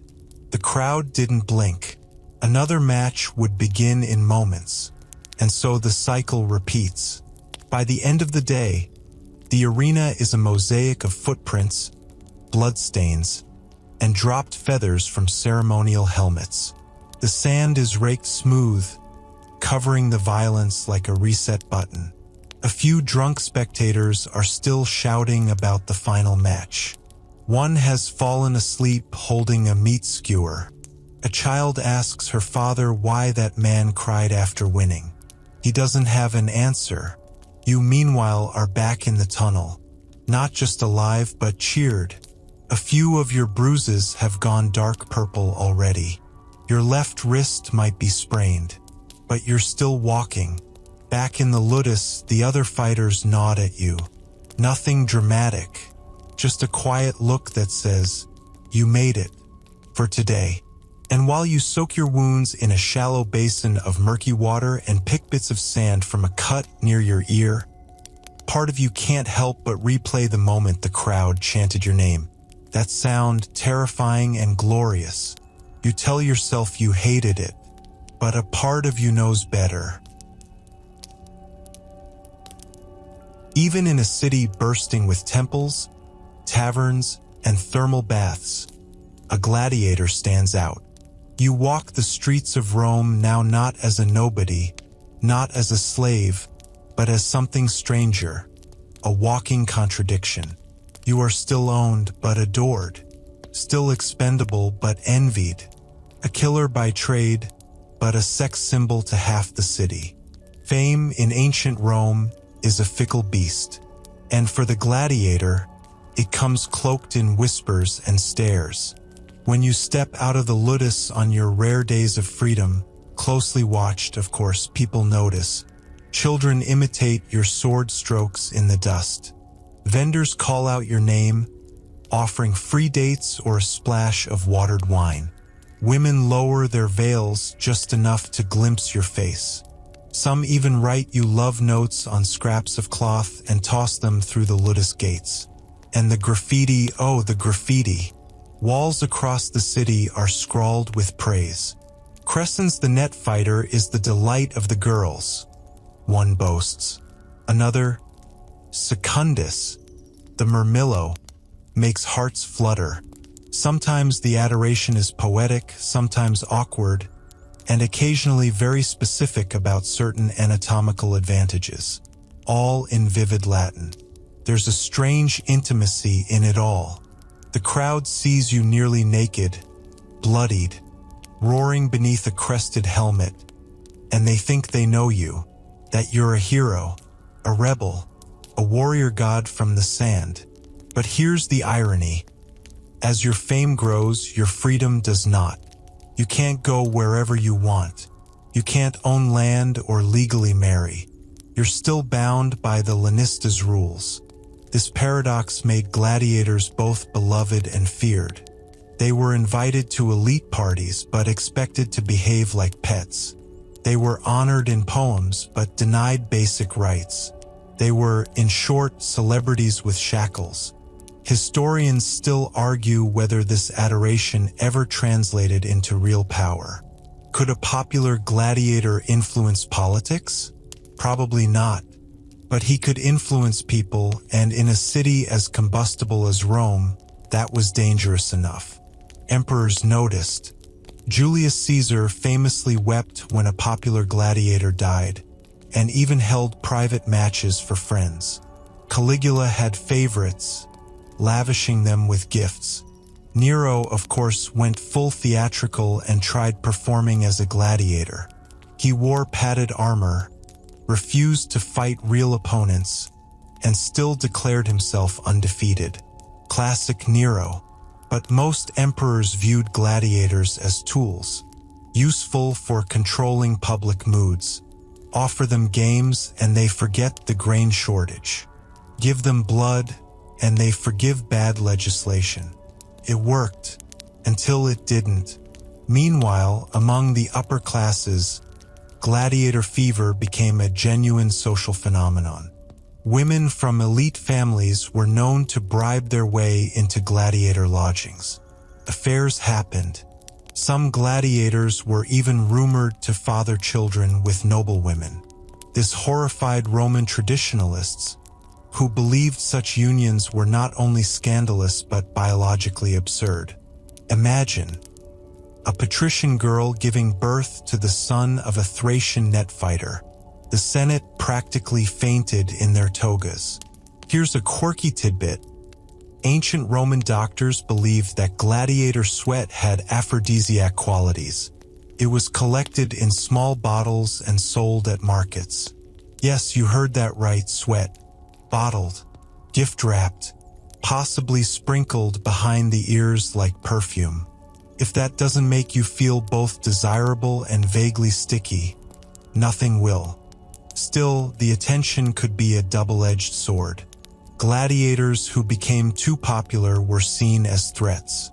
The crowd didn't blink. Another match would begin in moments, and so the cycle repeats. By the end of the day, the arena is a mosaic of footprints, bloodstains, and dropped feathers from ceremonial helmets. The sand is raked smooth, covering the violence like a reset button. A few drunk spectators are still shouting about the final match. One has fallen asleep holding a meat skewer. A child asks her father why that man cried after winning. He doesn't have an answer. You, meanwhile, are back in the tunnel, not just alive but cheered. A few of your bruises have gone dark purple already. Your left wrist might be sprained, but you're still walking. Back in the ludus, the other fighters nod at you. Nothing dramatic, just a quiet look that says, "You made it for today." And while you soak your wounds in a shallow basin of murky water and pick bits of sand from a cut near your ear, part of you can't help but replay the moment the crowd chanted your name. That sound, terrifying and glorious. You tell yourself you hated it, but a part of you knows better. Even in a city bursting with temples, taverns, and thermal baths, a gladiator stands out. You walk the streets of Rome now not as a nobody, not as a slave, but as something stranger, a walking contradiction. You are still owned but adored, still expendable but envied, a killer by trade, but a sex symbol to half the city. Fame in ancient Rome is a fickle beast, and for the gladiator, it comes cloaked in whispers and stares. When you step out of the ludus on your rare days of freedom, closely watched, of course, people notice. Children imitate your sword strokes in the dust. Vendors call out your name, offering free dates or a splash of watered wine. Women lower their veils just enough to glimpse your face. Some even write you love notes on scraps of cloth and toss them through the ludus gates. And the graffiti, oh, the graffiti. Walls across the city are scrawled with praise. Crescens the net fighter is the delight of the girls, one boasts. Another, Secundus, the murmillo, makes hearts flutter. Sometimes the adoration is poetic, sometimes awkward, and occasionally very specific about certain anatomical advantages. All in vivid Latin. There's a strange intimacy in it all. The crowd sees you nearly naked, bloodied, roaring beneath a crested helmet, and they think they know you, that you're a hero, a rebel, a warrior god from the sand. But here's the irony. As your fame grows, your freedom does not. You can't go wherever you want. You can't own land or legally marry. You're still bound by the Lannista's rules. This paradox made gladiators both beloved and feared. They were invited to elite parties but expected to behave like pets. They were honored in poems but denied basic rights. They were, in short, celebrities with shackles. Historians still argue whether this adoration ever translated into real power. Could a popular gladiator influence politics? Probably not. But he could influence people, and in a city as combustible as Rome, that was dangerous enough. Emperors noticed. Julius Caesar famously wept when a popular gladiator died, and even held private matches for friends. Caligula had favorites, lavishing them with gifts. Nero, of course, went full theatrical and tried performing as a gladiator. He wore padded armor, refused to fight real opponents, and still declared himself undefeated. Classic Nero. But most emperors viewed gladiators as tools, useful for controlling public moods. Offer them games and they forget the grain shortage. Give them blood and they forgive bad legislation. It worked, until it didn't. Meanwhile, among the upper classes, gladiator fever became a genuine social phenomenon. Women from elite families were known to bribe their way into gladiator lodgings. Affairs happened. Some gladiators were even rumored to father children with noblewomen. This horrified Roman traditionalists, who believed such unions were not only scandalous but biologically absurd. Imagine a patrician girl giving birth to the son of a Thracian net fighter. The Senate practically fainted in their togas. Here's a quirky tidbit. Ancient Roman doctors believed that gladiator sweat had aphrodisiac qualities. It was collected in small bottles and sold at markets. Yes, you heard that right, sweat. Bottled, gift-wrapped, possibly sprinkled behind the ears like perfume. If that doesn't make you feel both desirable and vaguely sticky, nothing will. Still, the attention could be a double-edged sword. Gladiators who became too popular were seen as threats.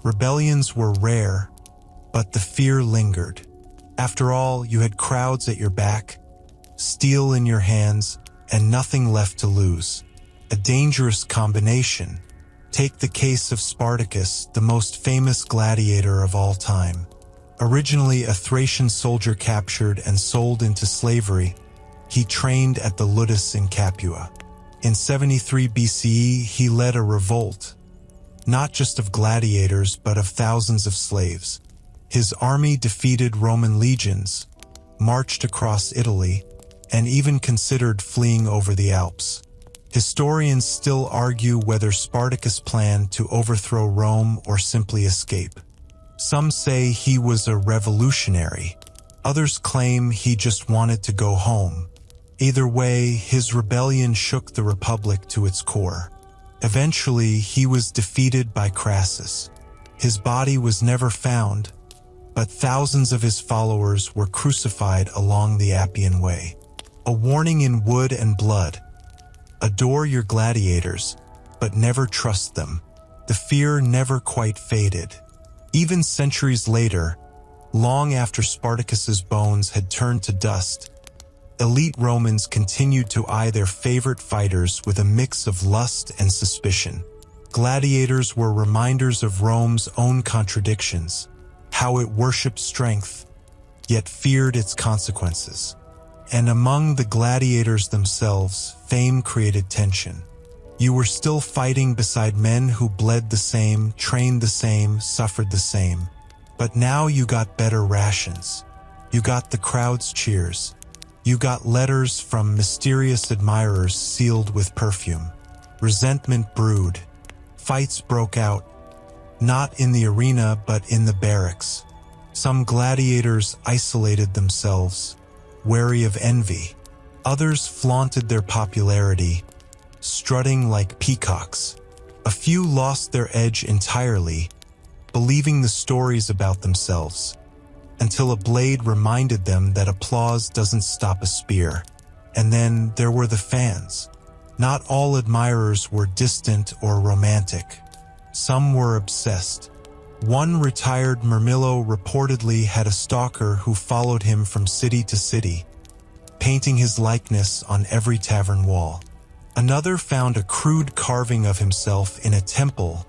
Rebellions were rare, but the fear lingered. After all, you had crowds at your back, steel in your hands, and nothing left to lose. A dangerous combination. Take the case of Spartacus, the most famous gladiator of all time. Originally a Thracian soldier captured and sold into slavery, he trained at the Ludus in Capua. In 73 BCE, he led a revolt, not just of gladiators but of thousands of slaves. His army defeated Roman legions, marched across Italy, and even considered fleeing over the Alps. Historians still argue whether Spartacus planned to overthrow Rome or simply escape. Some say he was a revolutionary. Others claim he just wanted to go home. Either way, his rebellion shook the Republic to its core. Eventually, he was defeated by Crassus. His body was never found, but thousands of his followers were crucified along the Appian Way. A warning in wood and blood. Adore your gladiators, but never trust them. The fear never quite faded. Even centuries later, long after Spartacus's bones had turned to dust, elite Romans continued to eye their favorite fighters with a mix of lust and suspicion. Gladiators were reminders of Rome's own contradictions, how it worshipped strength, yet feared its consequences. And among the gladiators themselves, fame created tension. You were still fighting beside men who bled the same, trained the same, suffered the same. But now you got better rations. You got the crowd's cheers. You got letters from mysterious admirers sealed with perfume. Resentment brewed. Fights broke out, not in the arena but in the barracks. Some gladiators isolated themselves, wary of envy. Others flaunted their popularity, strutting like peacocks. A few lost their edge entirely, believing the stories about themselves, until a blade reminded them that applause doesn't stop a spear. And then there were the fans. Not all admirers were distant or romantic. Some were obsessed. One retired Murmillo reportedly had a stalker who followed him from city to city, painting his likeness on every tavern wall. Another found a crude carving of himself in a temple,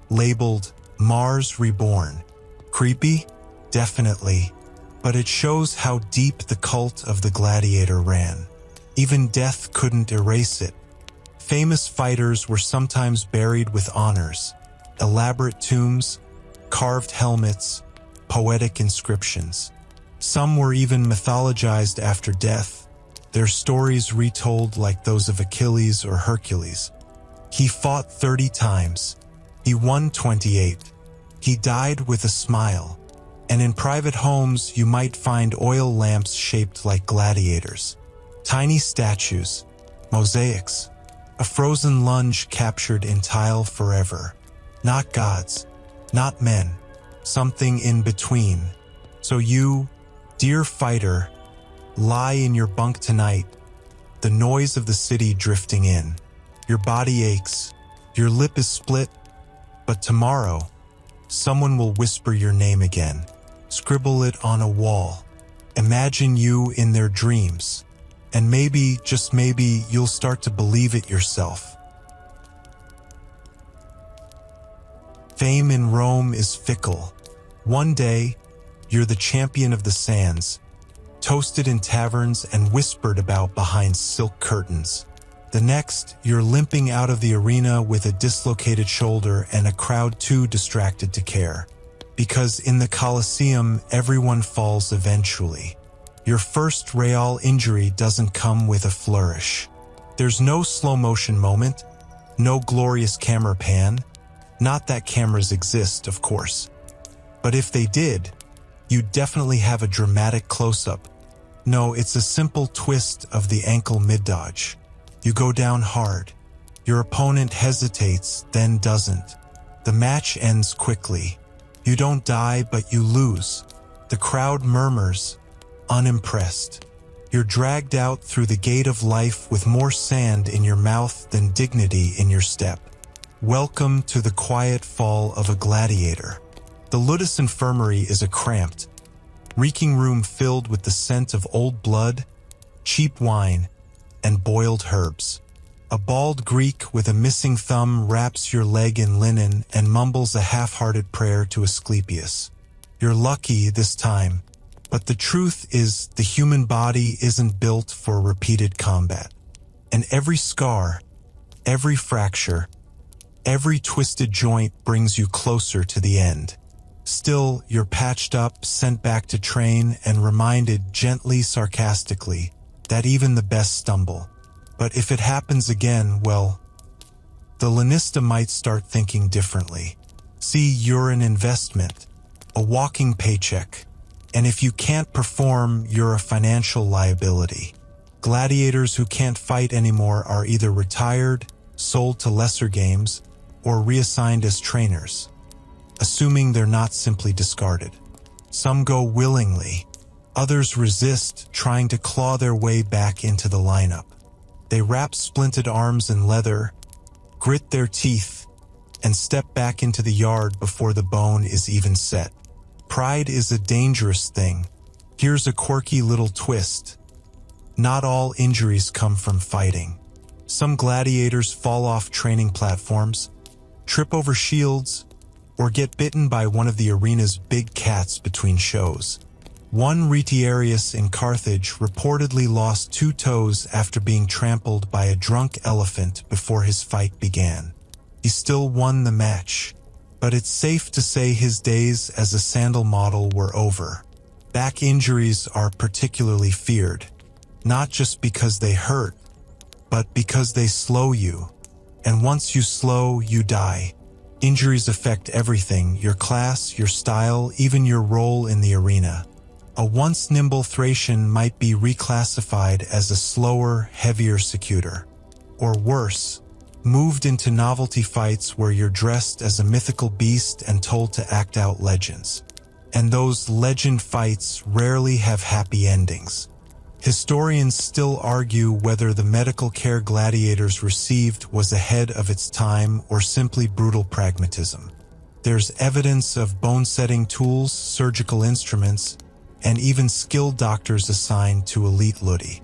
labeled Mars Reborn. Creepy? Definitely. But it shows how deep the cult of the gladiator ran. Even death couldn't erase it. Famous fighters were sometimes buried with honors, elaborate tombs, carved helmets, poetic inscriptions. Some were even mythologized after death, their stories retold like those of Achilles or Hercules. He fought 30 times. He won 28. He died with a smile. And in private homes, you might find oil lamps shaped like gladiators. Tiny statues, mosaics, a frozen lunge captured in tile forever. Not gods, not men, something in between. So you, dear fighter, lie in your bunk tonight, the noise of the city drifting in. Your body aches, your lip is split, but tomorrow, someone will whisper your name again. Scribble it on a wall. Imagine you in their dreams. And maybe, just maybe, you'll start to believe it yourself. Fame in Rome is fickle. One day, you're the champion of the sands, toasted in taverns and whispered about behind silk curtains. The next, you're limping out of the arena with a dislocated shoulder and a crowd too distracted to care. Because in the Colosseum, everyone falls eventually. Your first real injury doesn't come with a flourish. There's no slow-motion moment, no glorious camera pan. Not that cameras exist, of course. But if they did, you'd definitely have a dramatic close-up. No, it's a simple twist of the ankle mid-dodge. You go down hard. Your opponent hesitates, then doesn't. The match ends quickly. You don't die, but you lose. The crowd murmurs, unimpressed. You're dragged out through the gate of life with more sand in your mouth than dignity in your step. Welcome to the quiet fall of a gladiator. The Ludus Infirmary is a cramped, reeking room filled with the scent of old blood, cheap wine, and boiled herbs. A bald Greek with a missing thumb wraps your leg in linen and mumbles a half-hearted prayer to Asclepius. You're lucky this time, but the truth is the human body isn't built for repeated combat. And every scar, every fracture, every twisted joint brings you closer to the end. Still, you're patched up, sent back to train, and reminded gently, sarcastically, that even the best stumble. But if it happens again, well, the lanista might start thinking differently. See, you're an investment, a walking paycheck, and if you can't perform, you're a financial liability. Gladiators who can't fight anymore are either retired, sold to lesser games, or reassigned as trainers, assuming they're not simply discarded. Some go willingly, others resist, trying to claw their way back into the lineup. They wrap splinted arms in leather, grit their teeth, and step back into the yard before the bone is even set. Pride is a dangerous thing. Here's a quirky little twist. Not all injuries come from fighting. Some gladiators fall off training platforms, trip over shields, or get bitten by one of the arena's big cats between shows. One Retiarius in Carthage reportedly lost 2 toes after being trampled by a drunk elephant before his fight began. He still won the match, but it's safe to say his days as a sandal model were over. Back injuries are particularly feared, not just because they hurt, but because they slow you. And once you slow, you die. Injuries affect everything: your class, your style, even your role in the arena. A once nimble Thracian might be reclassified as a slower, heavier secutor. Or worse, moved into novelty fights where you're dressed as a mythical beast and told to act out legends. And those legend fights rarely have happy endings. Historians still argue whether the medical care gladiators received was ahead of its time or simply brutal pragmatism. There's evidence of bone-setting tools, surgical instruments, and even skilled doctors assigned to elite ludi.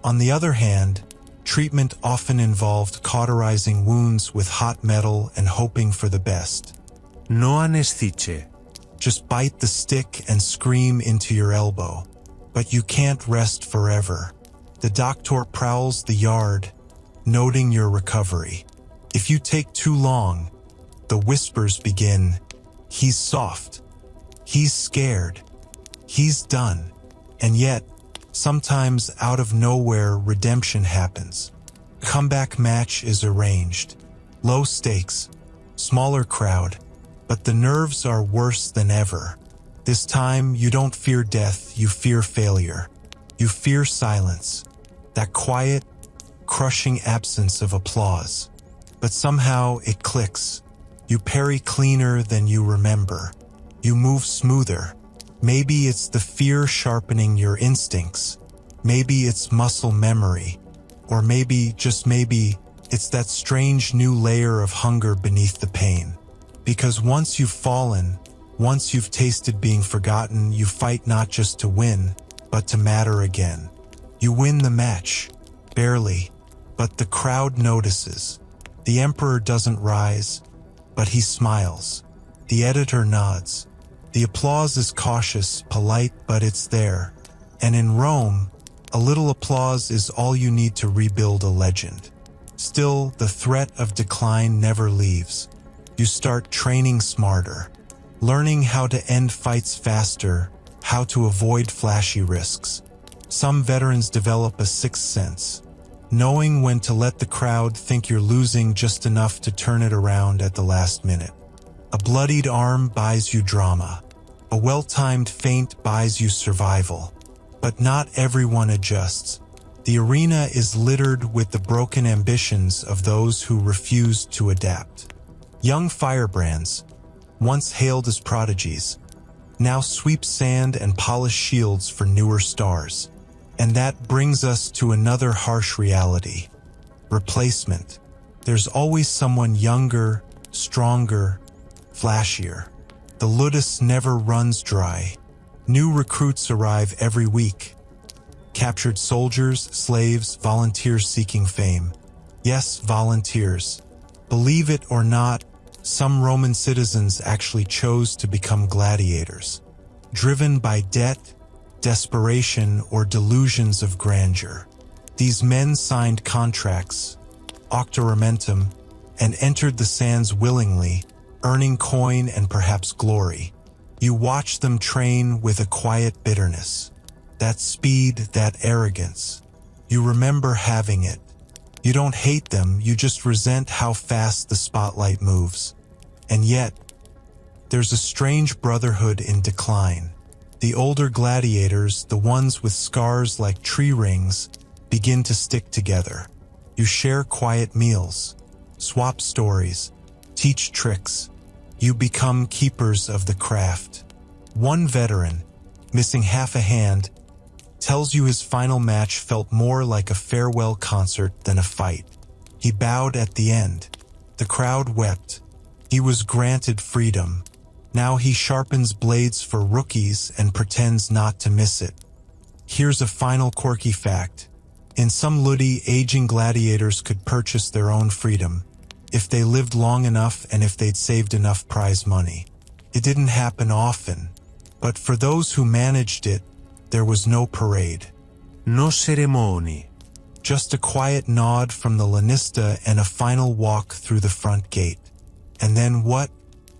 On the other hand, treatment often involved cauterizing wounds with hot metal and hoping for the best. No anesthesie. Just bite the stick and scream into your elbow. But you can't rest forever. The doctor prowls the yard, noting your recovery. If you take too long, the whispers begin. He's soft. He's scared. He's done. And yet, sometimes out of nowhere, redemption happens. A comeback match is arranged. Low stakes, smaller crowd, but the nerves are worse than ever. This time, you don't fear death, you fear failure. You fear silence, that quiet, crushing absence of applause. But somehow it clicks. You parry cleaner than you remember. You move smoother. Maybe it's the fear sharpening your instincts. Maybe it's muscle memory. Or maybe, just maybe, it's that strange new layer of hunger beneath the pain. Because once you've fallen, once you've tasted being forgotten, you fight not just to win, but to matter again. You win the match, barely, but the crowd notices. The emperor doesn't rise, but he smiles. The editor nods. The applause is cautious, polite, but it's there. And in Rome, a little applause is all you need to rebuild a legend. Still, the threat of decline never leaves. You start training smarter, learning how to end fights faster, how to avoid flashy risks. Some veterans develop a sixth sense, knowing when to let the crowd think you're losing just enough to turn it around at the last minute. A bloodied arm buys you drama. A well-timed feint buys you survival. But not everyone adjusts. The arena is littered with the broken ambitions of those who refuse to adapt. Young firebrands, once hailed as prodigies, now sweep sand and polish shields for newer stars. And that brings us to another harsh reality: replacement. There's always someone younger, stronger, flashier. The ludus never runs dry. New recruits arrive every week. Captured soldiers, slaves, volunteers seeking fame. Yes, volunteers. Believe it or not, some Roman citizens actually chose to become gladiators, driven by debt, desperation, or delusions of grandeur. These men signed contracts, octoramentum, and entered the sands willingly, earning coin and perhaps glory. You watch them train with a quiet bitterness. That speed, that arrogance. You remember having it. You don't hate them, you just resent how fast the spotlight moves. And yet, there's a strange brotherhood in decline. The older gladiators, the ones with scars like tree rings, begin to stick together. You share quiet meals, swap stories, teach tricks. You become keepers of the craft. One veteran, missing half a hand, tells you his final match felt more like a farewell concert than a fight. He bowed at the end. The crowd wept. He was granted freedom. Now he sharpens blades for rookies and pretends not to miss it. Here's a final quirky fact. In some ludi, aging gladiators could purchase their own freedom, if they lived long enough and if they'd saved enough prize money. It didn't happen often, but for those who managed it, there was no parade. No ceremony. Just a quiet nod from the lanista and a final walk through the front gate. And then what?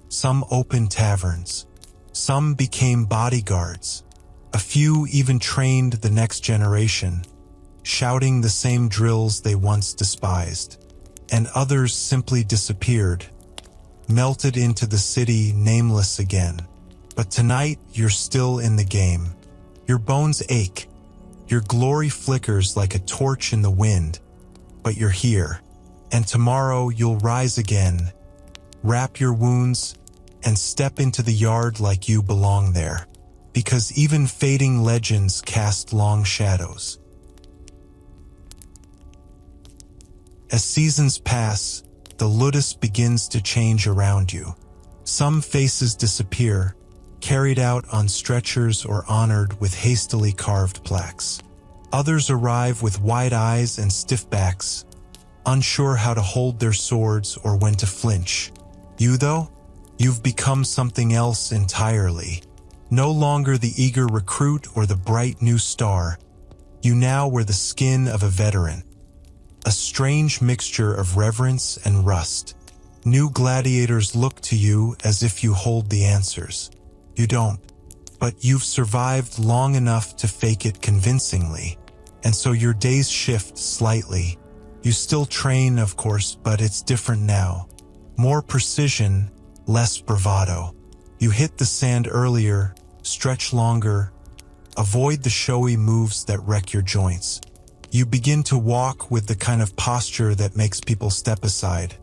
Some opened taverns. Some became bodyguards. A few even trained the next generation, shouting the same drills they once despised. And others simply disappeared, melted into the city nameless again. But tonight, you're still in the game. Your bones ache. Your glory flickers like a torch in the wind, but you're here. And tomorrow you'll rise again, wrap your wounds, and step into the yard like you belong there. Because even fading legends cast long shadows. As seasons pass, the ludus begins to change around you. Some faces disappear, carried out on stretchers or honored with hastily carved plaques. Others arrive with wide eyes and stiff backs, unsure how to hold their swords or when to flinch. You, though? You've become something else entirely. No longer the eager recruit or the bright new star. You now wear the skin of a veteran. A strange mixture of reverence and rust. New gladiators look to you as if you hold the answers. You don't. But you've survived long enough to fake it convincingly. And so your days shift slightly. You still train, of course, but it's different now. More precision, less bravado. You hit the sand earlier, stretch longer, avoid the showy moves that wreck your joints. You begin to walk with the kind of posture that makes people step aside.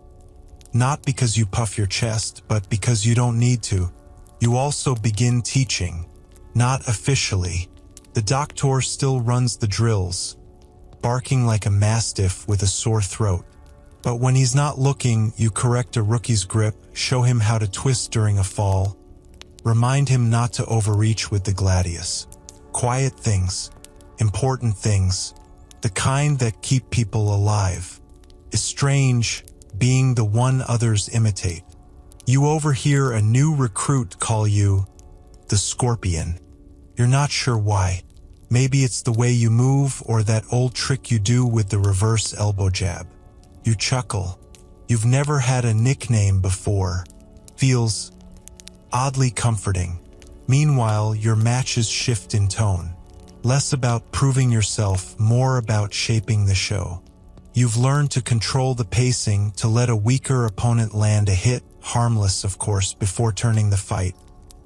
Not because you puff your chest, but because you don't need to. You also begin teaching. Not officially. The doctor still runs the drills, barking like a mastiff with a sore throat. But when he's not looking, you correct a rookie's grip, show him how to twist during a fall, remind him not to overreach with the gladius. Quiet things, important things, the kind that keep people alive. It's strange, being the one others imitate. You overhear a new recruit call you the Scorpion. You're not sure why. Maybe it's the way you move or that old trick you do with the reverse elbow jab. You chuckle. You've never had a nickname before. Feels oddly comforting. Meanwhile, your matches shift in tone. Less about proving yourself, more about shaping the show. You've learned to control the pacing, to let a weaker opponent land a hit, harmless of course, before turning the fight.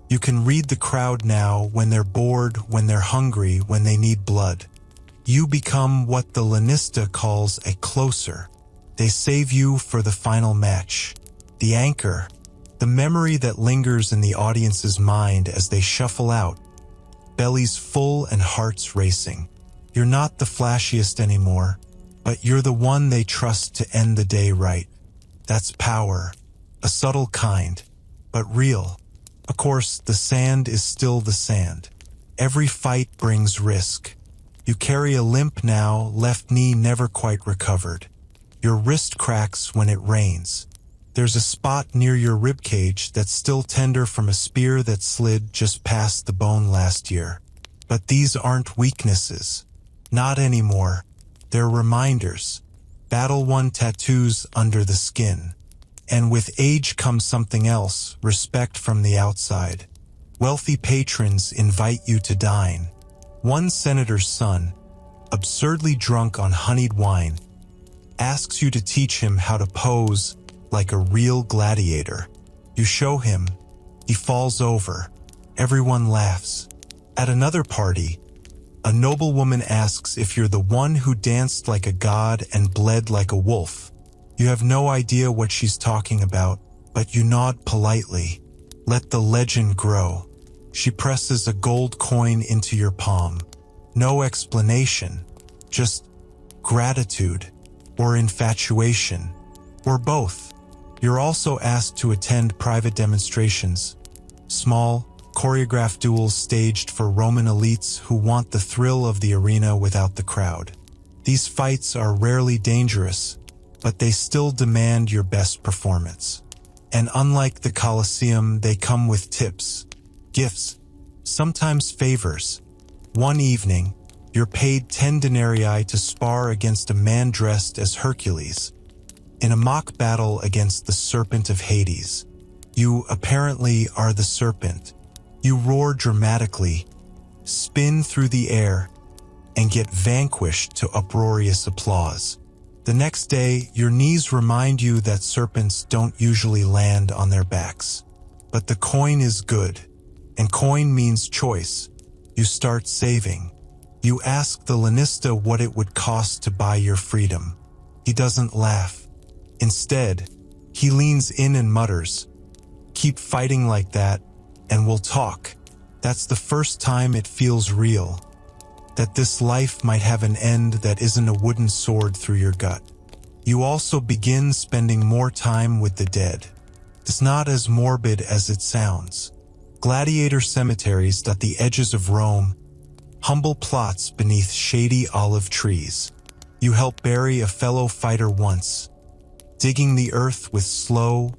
You can read the crowd now, when they're bored, when they're hungry, when they need blood. You become what the lanista calls a closer. They save you for the final match. The anchor. The memory that lingers in the audience's mind as they shuffle out. Bellies full and hearts racing. You're not the flashiest anymore, but you're the one they trust to end the day right. That's power. A subtle kind, but real. Of course, the sand is still the sand. Every fight brings risk. You carry a limp now, left knee never quite recovered. Your wrist cracks when it rains. There's a spot near your ribcage that's still tender from a spear that slid just past the bone last year. But these aren't weaknesses. Not anymore. They're reminders. Battle-won tattoos under the skin. And with age comes something else, respect from the outside. Wealthy patrons invite you to dine. One senator's son, absurdly drunk on honeyed wine, asks you to teach him how to pose like a real gladiator. You show him. He falls over. Everyone laughs. At another party, a noblewoman asks if you're the one who danced like a god and bled like a wolf. You have no idea what she's talking about, but you nod politely. Let the legend grow. She presses a gold coin into your palm. No explanation, just gratitude. Or infatuation, or both. You're also asked to attend private demonstrations, small, choreographed duels staged for Roman elites who want the thrill of the arena without the crowd. These fights are rarely dangerous, but they still demand your best performance. And unlike the Colosseum, they come with tips, gifts, sometimes favors. One evening, you're paid 10 denarii to spar against a man dressed as Hercules in a mock battle against the serpent of Hades. You apparently are the serpent. You roar dramatically, spin through the air, and get vanquished to uproarious applause. The next day, your knees remind you that serpents don't usually land on their backs. But the coin is good, and coin means choice. You start saving. You ask the lanista what it would cost to buy your freedom. He doesn't laugh. Instead, he leans in and mutters, "Keep fighting like that, and we'll talk." That's the first time it feels real, that this life might have an end that isn't a wooden sword through your gut. You also begin spending more time with the dead. It's not as morbid as it sounds. Gladiator cemeteries dot the edges of Rome, humble plots beneath shady olive trees. You help bury a fellow fighter once, digging the earth with slow,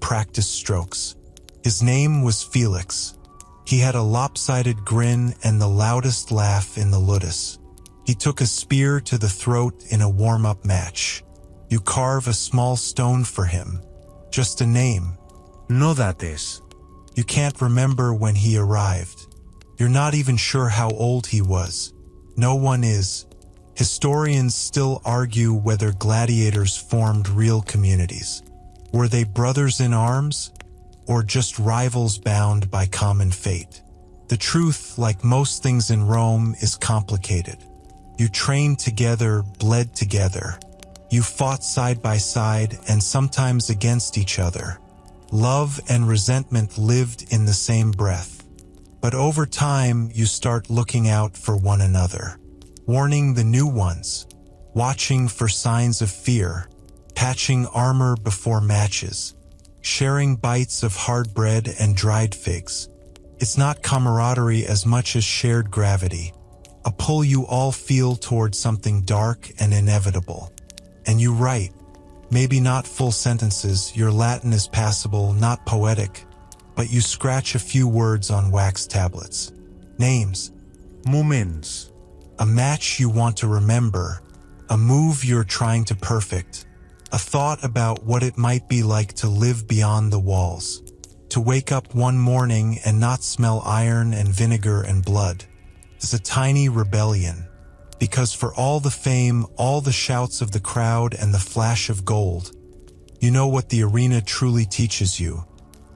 practiced strokes. His name was Felix. He had a lopsided grin and the loudest laugh in the ludus. He took a spear to the throat in a warm-up match. You carve a small stone for him. Just a name. No dates. You can't remember when he arrived. You're not even sure how old he was. No one is. Historians still argue whether gladiators formed real communities. Were they brothers in arms, or just rivals bound by common fate? The truth, like most things in Rome, is complicated. You trained together, bled together. You fought side by side and sometimes against each other. Love and resentment lived in the same breath. But over time, you start looking out for one another, warning the new ones, watching for signs of fear, patching armor before matches, sharing bites of hard bread and dried figs. It's not camaraderie as much as shared gravity, a pull you all feel towards something dark and inevitable. And you write, maybe not full sentences, your Latin is passable, not poetic, but you scratch a few words on wax tablets. Names. Moments. A match you want to remember, a move you're trying to perfect, a thought about what it might be like to live beyond the walls, to wake up one morning and not smell iron and vinegar and blood. It's a tiny rebellion, because for all the fame, all the shouts of the crowd and the flash of gold, you know what the arena truly teaches you: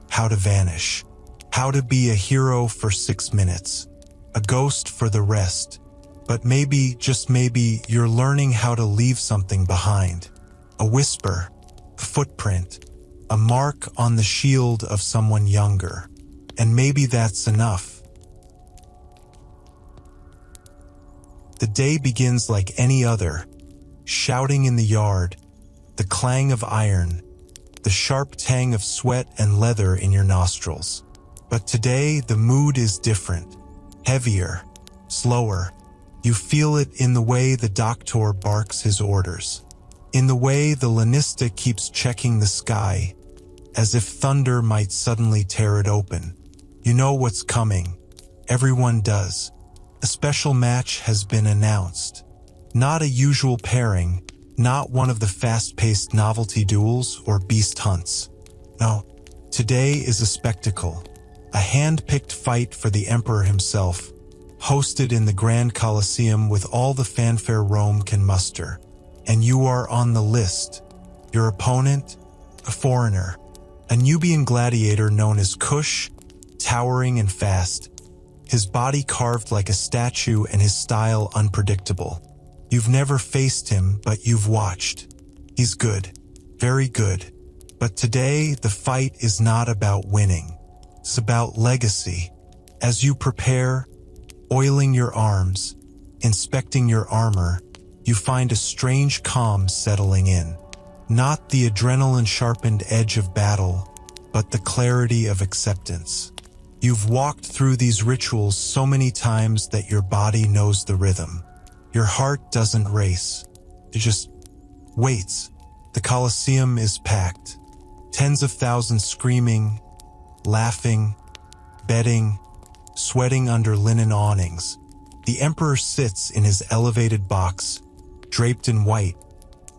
how to vanish, how to be a hero for 6 minutes, a ghost for the rest. But maybe, just maybe, you're learning how to leave something behind. A whisper, a footprint, a mark on the shield of someone younger. And maybe that's enough. The day begins like any other, shouting in the yard, the clang of iron, the sharp tang of sweat and leather in your nostrils. But today the mood is different, heavier, slower. You feel it in the way the doctor barks his orders, in the way the lanista keeps checking the sky, as if thunder might suddenly tear it open. You know what's coming. Everyone does. A special match has been announced. Not a usual pairing, not one of the fast-paced novelty duels or beast hunts. No, today is a spectacle. A hand-picked fight for the emperor himself, hosted in the Grand Colosseum with all the fanfare Rome can muster. And you are on the list. Your opponent? A foreigner. A Nubian gladiator known as Kush, towering and fast. His body carved like a statue and his style unpredictable. You've never faced him, but you've watched. He's good. Very good. But today, the fight is not about winning. It's about legacy. As you prepare, oiling your arms, inspecting your armor, you find a strange calm settling in. Not the adrenaline-sharpened edge of battle, but the clarity of acceptance. You've walked through these rituals so many times that your body knows the rhythm. Your heart doesn't race. It just waits. The Colosseum is packed. Tens of thousands screaming, laughing, betting, sweating under linen awnings. The emperor sits in his elevated box, draped in white,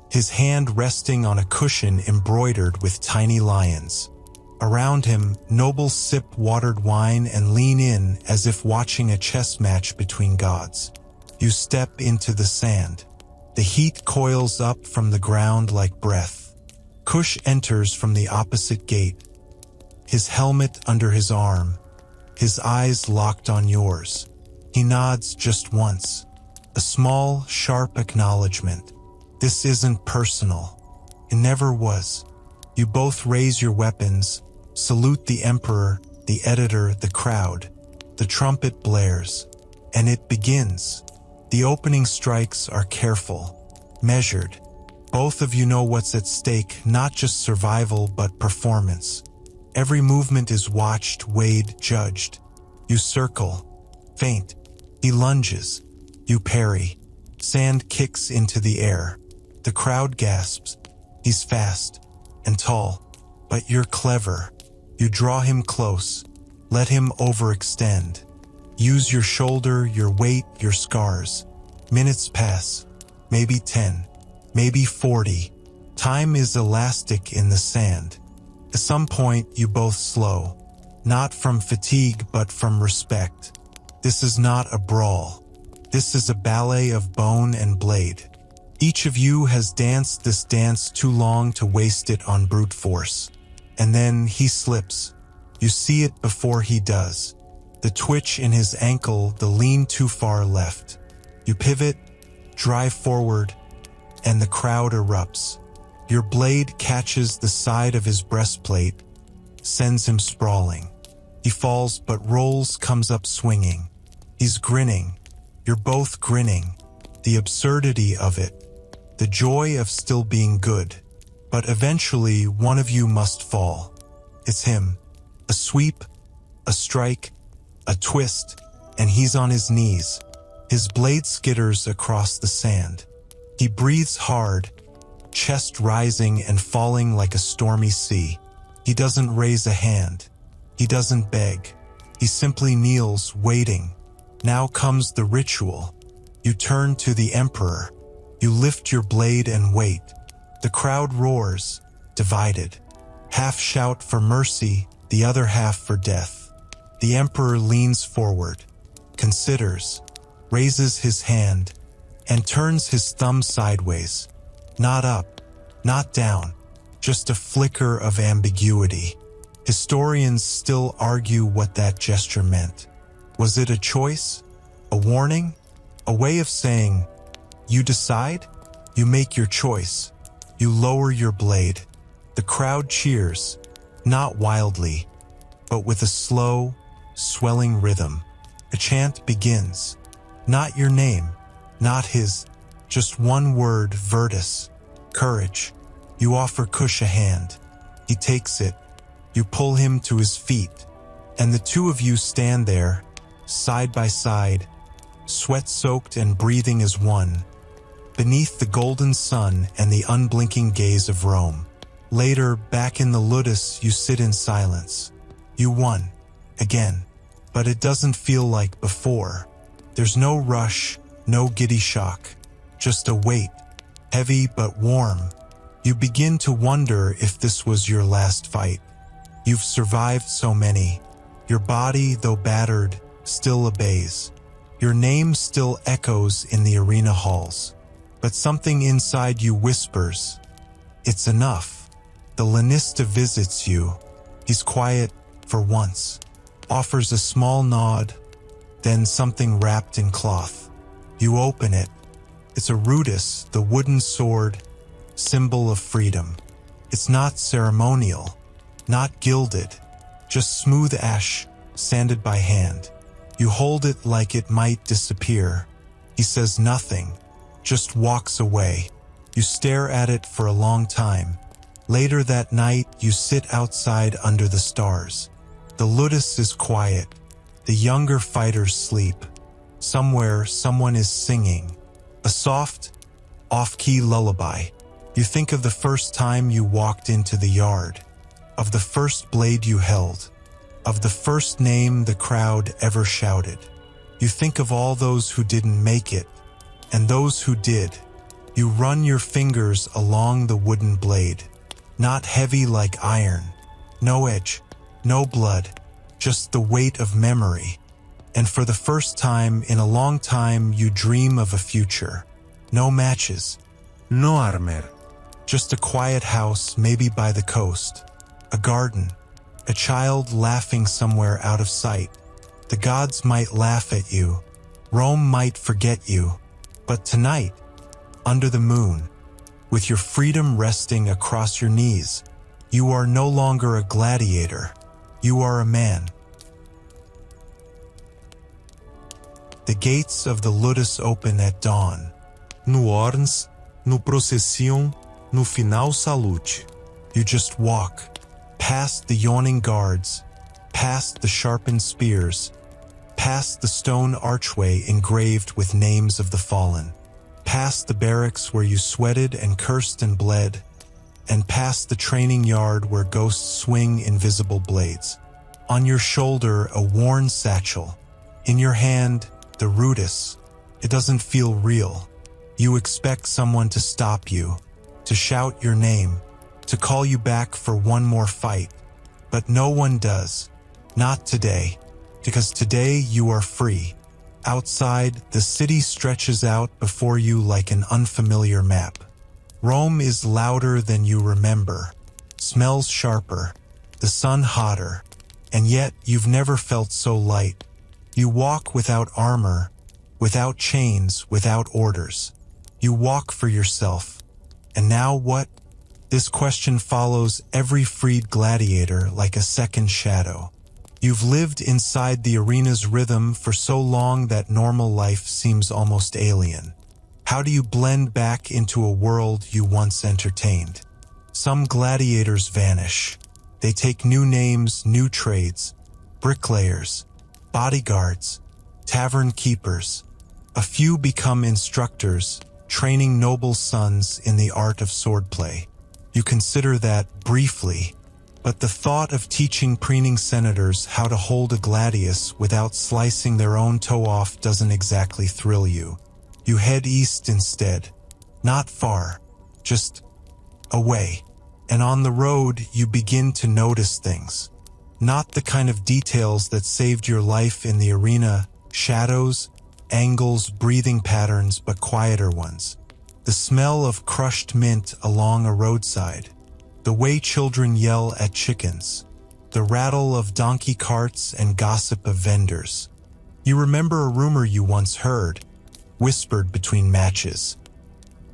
his hand resting on a cushion embroidered with tiny lions. Around him, nobles sip watered wine and lean in as if watching a chess match between gods. You step into the sand. The heat coils up from the ground like breath. Kush enters from the opposite gate, his helmet under his arm, his eyes locked on yours. He nods just once, a small, sharp acknowledgement. This isn't personal. It never was. You both raise your weapons, salute the emperor, the editor, the crowd. The trumpet blares, and it begins. The opening strikes are careful, measured. Both of you know what's at stake, not just survival, but performance. Every movement is watched, weighed, judged. You circle, feint. He lunges. You parry. Sand kicks into the air. The crowd gasps. He's fast and tall, but you're clever. You draw him close. Let him overextend. Use your shoulder, your weight, your scars. Minutes pass. Maybe 10. Maybe 40. Time is elastic in the sand. At some point, you both slow. Not from fatigue, but from respect. This is not a brawl. This is a ballet of bone and blade. Each of you has danced this dance too long to waste it on brute force. And then he slips. You see it before he does. The twitch in his ankle, the lean too far left. You pivot, drive forward, and the crowd erupts. Your blade catches the side of his breastplate, sends him sprawling. He falls but rolls, comes up swinging. He's grinning. You're both grinning. The absurdity of it. The joy of still being good. But eventually, one of you must fall. It's him. A sweep, a strike, a twist, and he's on his knees. His blade skitters across the sand. He breathes hard, chest rising and falling like a stormy sea. He doesn't raise a hand. He doesn't beg. He simply kneels, waiting. Now comes the ritual. You turn to the emperor. You lift your blade and wait. The crowd roars, divided. Half shout for mercy, the other half for death. The emperor leans forward, considers, raises his hand, and turns his thumb sideways. Not up, not down, just a flicker of ambiguity. Historians still argue what that gesture meant. Was it a choice? A warning? A way of saying, you decide? You make your choice. You lower your blade. The crowd cheers, not wildly, but with a slow, swelling rhythm. A chant begins. Not your name, not his, just one word, Virtus, courage. You offer Kush a hand. He takes it. You pull him to his feet, and the two of you stand there, side by side, sweat-soaked and breathing as one, beneath the golden sun and the unblinking gaze of Rome. Later, back in the ludus, you sit in silence. You won, again, but it doesn't feel like before. There's no rush, no giddy shock, just a weight, heavy but warm. You begin to wonder if this was your last fight. You've survived so many. Your body, though battered, still obeys. Your name still echoes in the arena halls. But something inside you whispers, it's enough. The lanista visits you. He's quiet for once, offers a small nod, then something wrapped in cloth. You open it. It's a rudis, the wooden sword, symbol of freedom. It's not ceremonial, not gilded, just smooth ash, sanded by hand. You hold it like it might disappear. He says nothing, just walks away. You stare at it for a long time. Later that night, you sit outside under the stars. The ludus is quiet. The younger fighters sleep. Somewhere, someone is singing. A soft, off-key lullaby. You think of the first time you walked into the yard, of the first blade you held, of the first name the crowd ever shouted. You think of all those who didn't make it, and those who did. You run your fingers along the wooden blade, not heavy like iron, no edge, no blood, just the weight of memory. And for the first time in a long time, you dream of a future. No matches, No armor. just a quiet house, maybe by the coast, a garden, a child laughing somewhere out of sight. The gods might laugh at you, Rome might forget you, but tonight, under the moon, with your freedom resting across your knees, you are no longer a gladiator, you are a man. The gates of the ludus open at dawn. No Orns, no Procession, no final salute. You just walk, past the yawning guards, past the sharpened spears, past the stone archway engraved with names of the fallen, past the barracks where you sweated and cursed and bled, and past the training yard where ghosts swing invisible blades. On your shoulder, a worn satchel. In your hand, the rudis. It doesn't feel real. You expect someone to stop you, to shout your name, to call you back for one more fight. But no one does. Not today. Because today you are free. Outside, the city stretches out before you like an unfamiliar map. Rome is louder than you remember, smells sharper, the sun hotter, and yet you've never felt so light. You walk without armor, without chains, without orders. You walk for yourself. And now what? This question follows every freed gladiator like a second shadow. You've lived inside the arena's rhythm for so long that normal life seems almost alien. How do you blend back into a world you once entertained? Some gladiators vanish. They take new names, new trades, bricklayers, bodyguards, tavern keepers. A few become instructors, training noble sons in the art of swordplay. You consider that briefly, but the thought of teaching preening senators how to hold a gladius without slicing their own toe off doesn't exactly thrill you. You head east instead, not far, just away. And on the road, you begin to notice things. Not the kind of details that saved your life in the arena, shadows, angles, breathing patterns, but quieter ones. The smell of crushed mint along a roadside. The way children yell at chickens. The rattle of donkey carts and gossip of vendors. You remember a rumor you once heard, whispered between matches.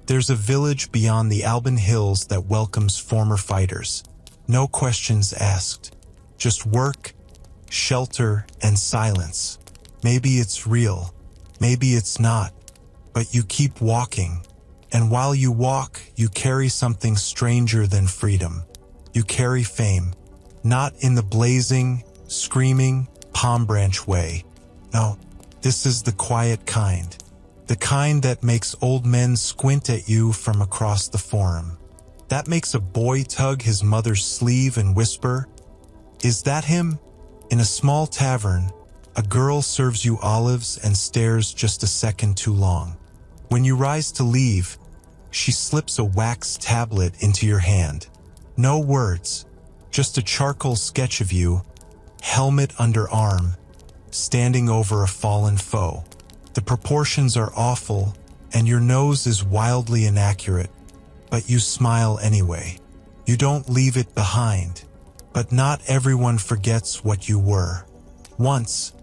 There's a village beyond the Alban Hills that welcomes former fighters. No questions asked. Just work, shelter, and silence. Maybe it's real. Maybe it's not. But you keep walking. And while you walk, you carry something stranger than freedom. You carry fame. Not in the blazing, screaming, palm branch way. No, this is the quiet kind. The kind that makes old men squint at you from across the forum. That makes a boy tug his mother's sleeve and whisper, "Is that him?" In a small tavern, a girl serves you olives and stares just a second too long. When you rise to leave, she slips a wax tablet into your hand. No words, just a charcoal sketch of you, helmet under arm, standing over a fallen foe. The proportions are awful, and your nose is wildly inaccurate, but you smile anyway. You don't leave it behind, but not everyone forgets what you were. Once,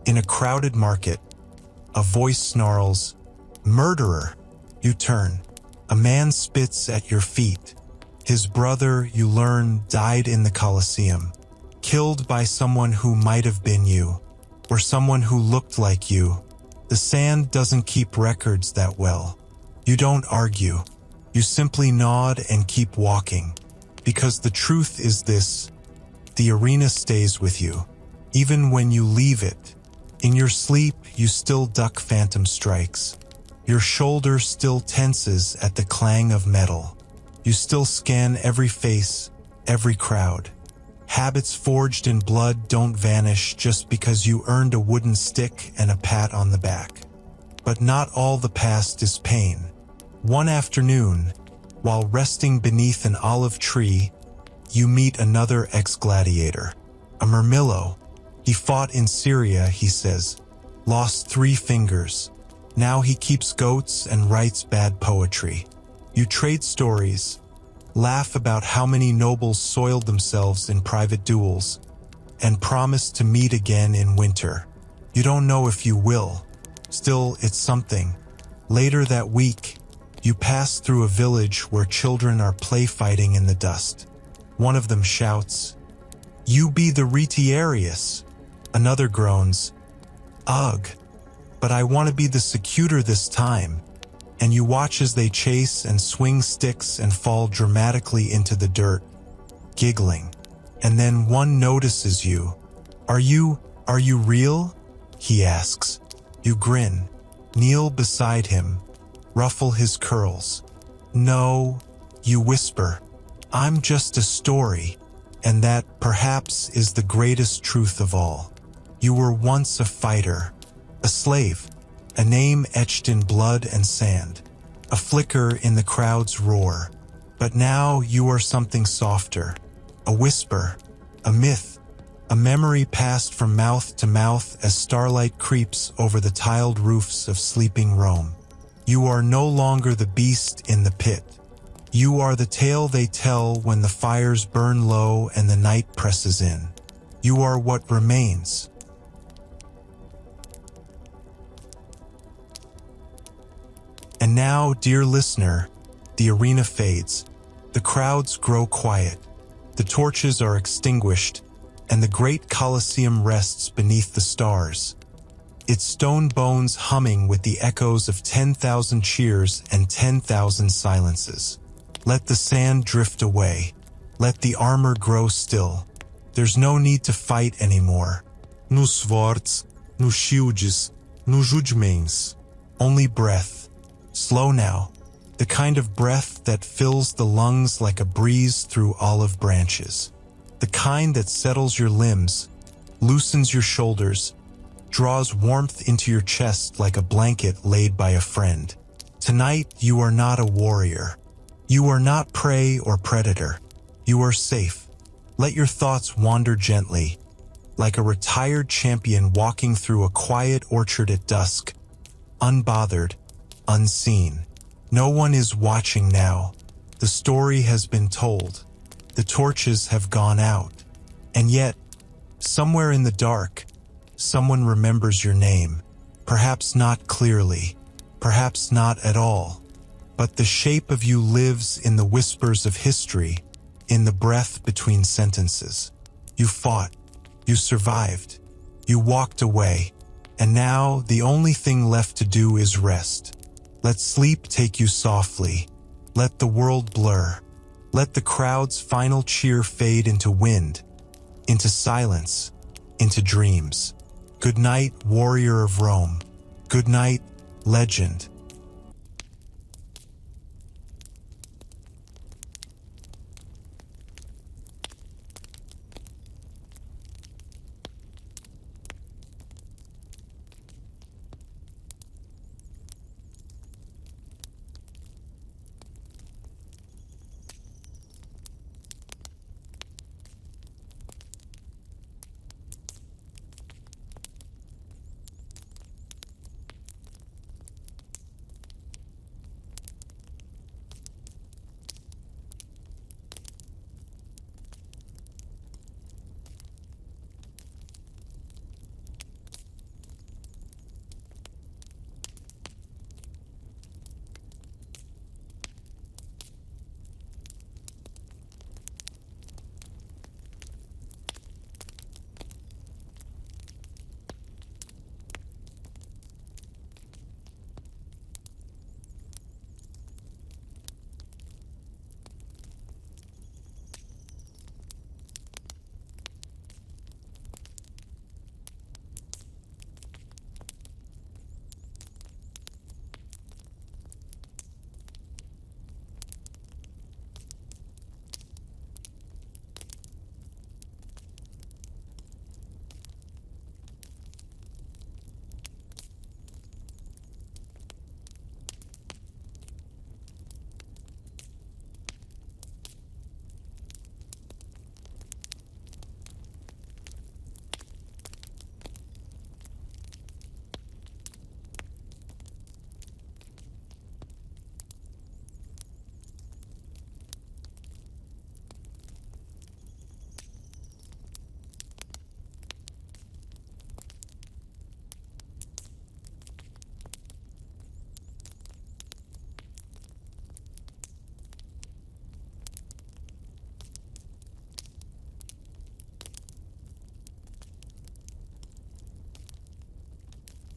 in a crowded market, a voice snarls, "Murderer!" You turn. A man spits at your feet. His brother, you learn, died in the Colosseum, killed by someone who might have been you, or someone who looked like you. The sand doesn't keep records that well. You don't argue. You simply nod and keep walking. Because the truth is this: the arena stays with you, even when you leave it. In your sleep, you still duck phantom strikes. Your shoulder still tenses at the clang of metal. You still scan every face, every crowd. Habits forged in blood don't vanish just because you earned a wooden stick and a pat on the back. But not all the past is pain. One afternoon, while resting beneath an olive tree, you meet another ex-gladiator, a Murmillo. He fought in Syria, he says, lost 3 fingers. Now he keeps goats and writes bad poetry. You trade stories, laugh about how many nobles soiled themselves in private duels, and promise to meet again in winter. You don't know if you will. Still, it's something. Later that week, you pass through a village where children are play fighting in the dust. One of them shouts, "You be the retiarius." Another groans, "Ugh, but I want to be the secutor this time." And you watch as they chase and swing sticks and fall dramatically into the dirt, giggling. And then one notices you. Are you real?" he asks. You grin, kneel beside him, ruffle his curls. "No," you whisper, "I'm just a story." And that, perhaps, is the greatest truth of all. You were once a fighter, a slave, a name etched in blood and sand, a flicker in the crowd's roar. But now you are something softer, a whisper, a myth, a memory passed from mouth to mouth as starlight creeps over the tiled roofs of sleeping Rome. You are no longer the beast in the pit. You are the tale they tell when the fires burn low and the night presses in. You are what remains. And now, dear listener, the arena fades. The crowds grow quiet. The torches are extinguished, and the great Colosseum rests beneath the stars, its stone bones humming with the echoes of 10,000 cheers and 10,000 silences. Let the sand drift away. Let the armor grow still. There's no need to fight anymore. Nos fortes, nos shields, nos judgments. Only breath. Slow now. The kind of breath that fills the lungs like a breeze through olive branches. The kind that settles your limbs, loosens your shoulders, draws warmth into your chest like a blanket laid by a friend. Tonight, you are not a warrior. You are not prey or predator. You are safe. Let your thoughts wander gently, like a retired champion walking through a quiet orchard at dusk, unbothered, unseen. No one is watching now. The story has been told. The torches have gone out. And yet, somewhere in the dark, someone remembers your name. Perhaps not clearly, perhaps not at all. But the shape of you lives in the whispers of history, in the breath between sentences. You fought. You survived. You walked away. And now the only thing left to do is rest. Let sleep take you softly. Let the world blur. Let the crowd's final cheer fade into wind, into silence, into dreams. Good night, warrior of Rome. Good night, legend.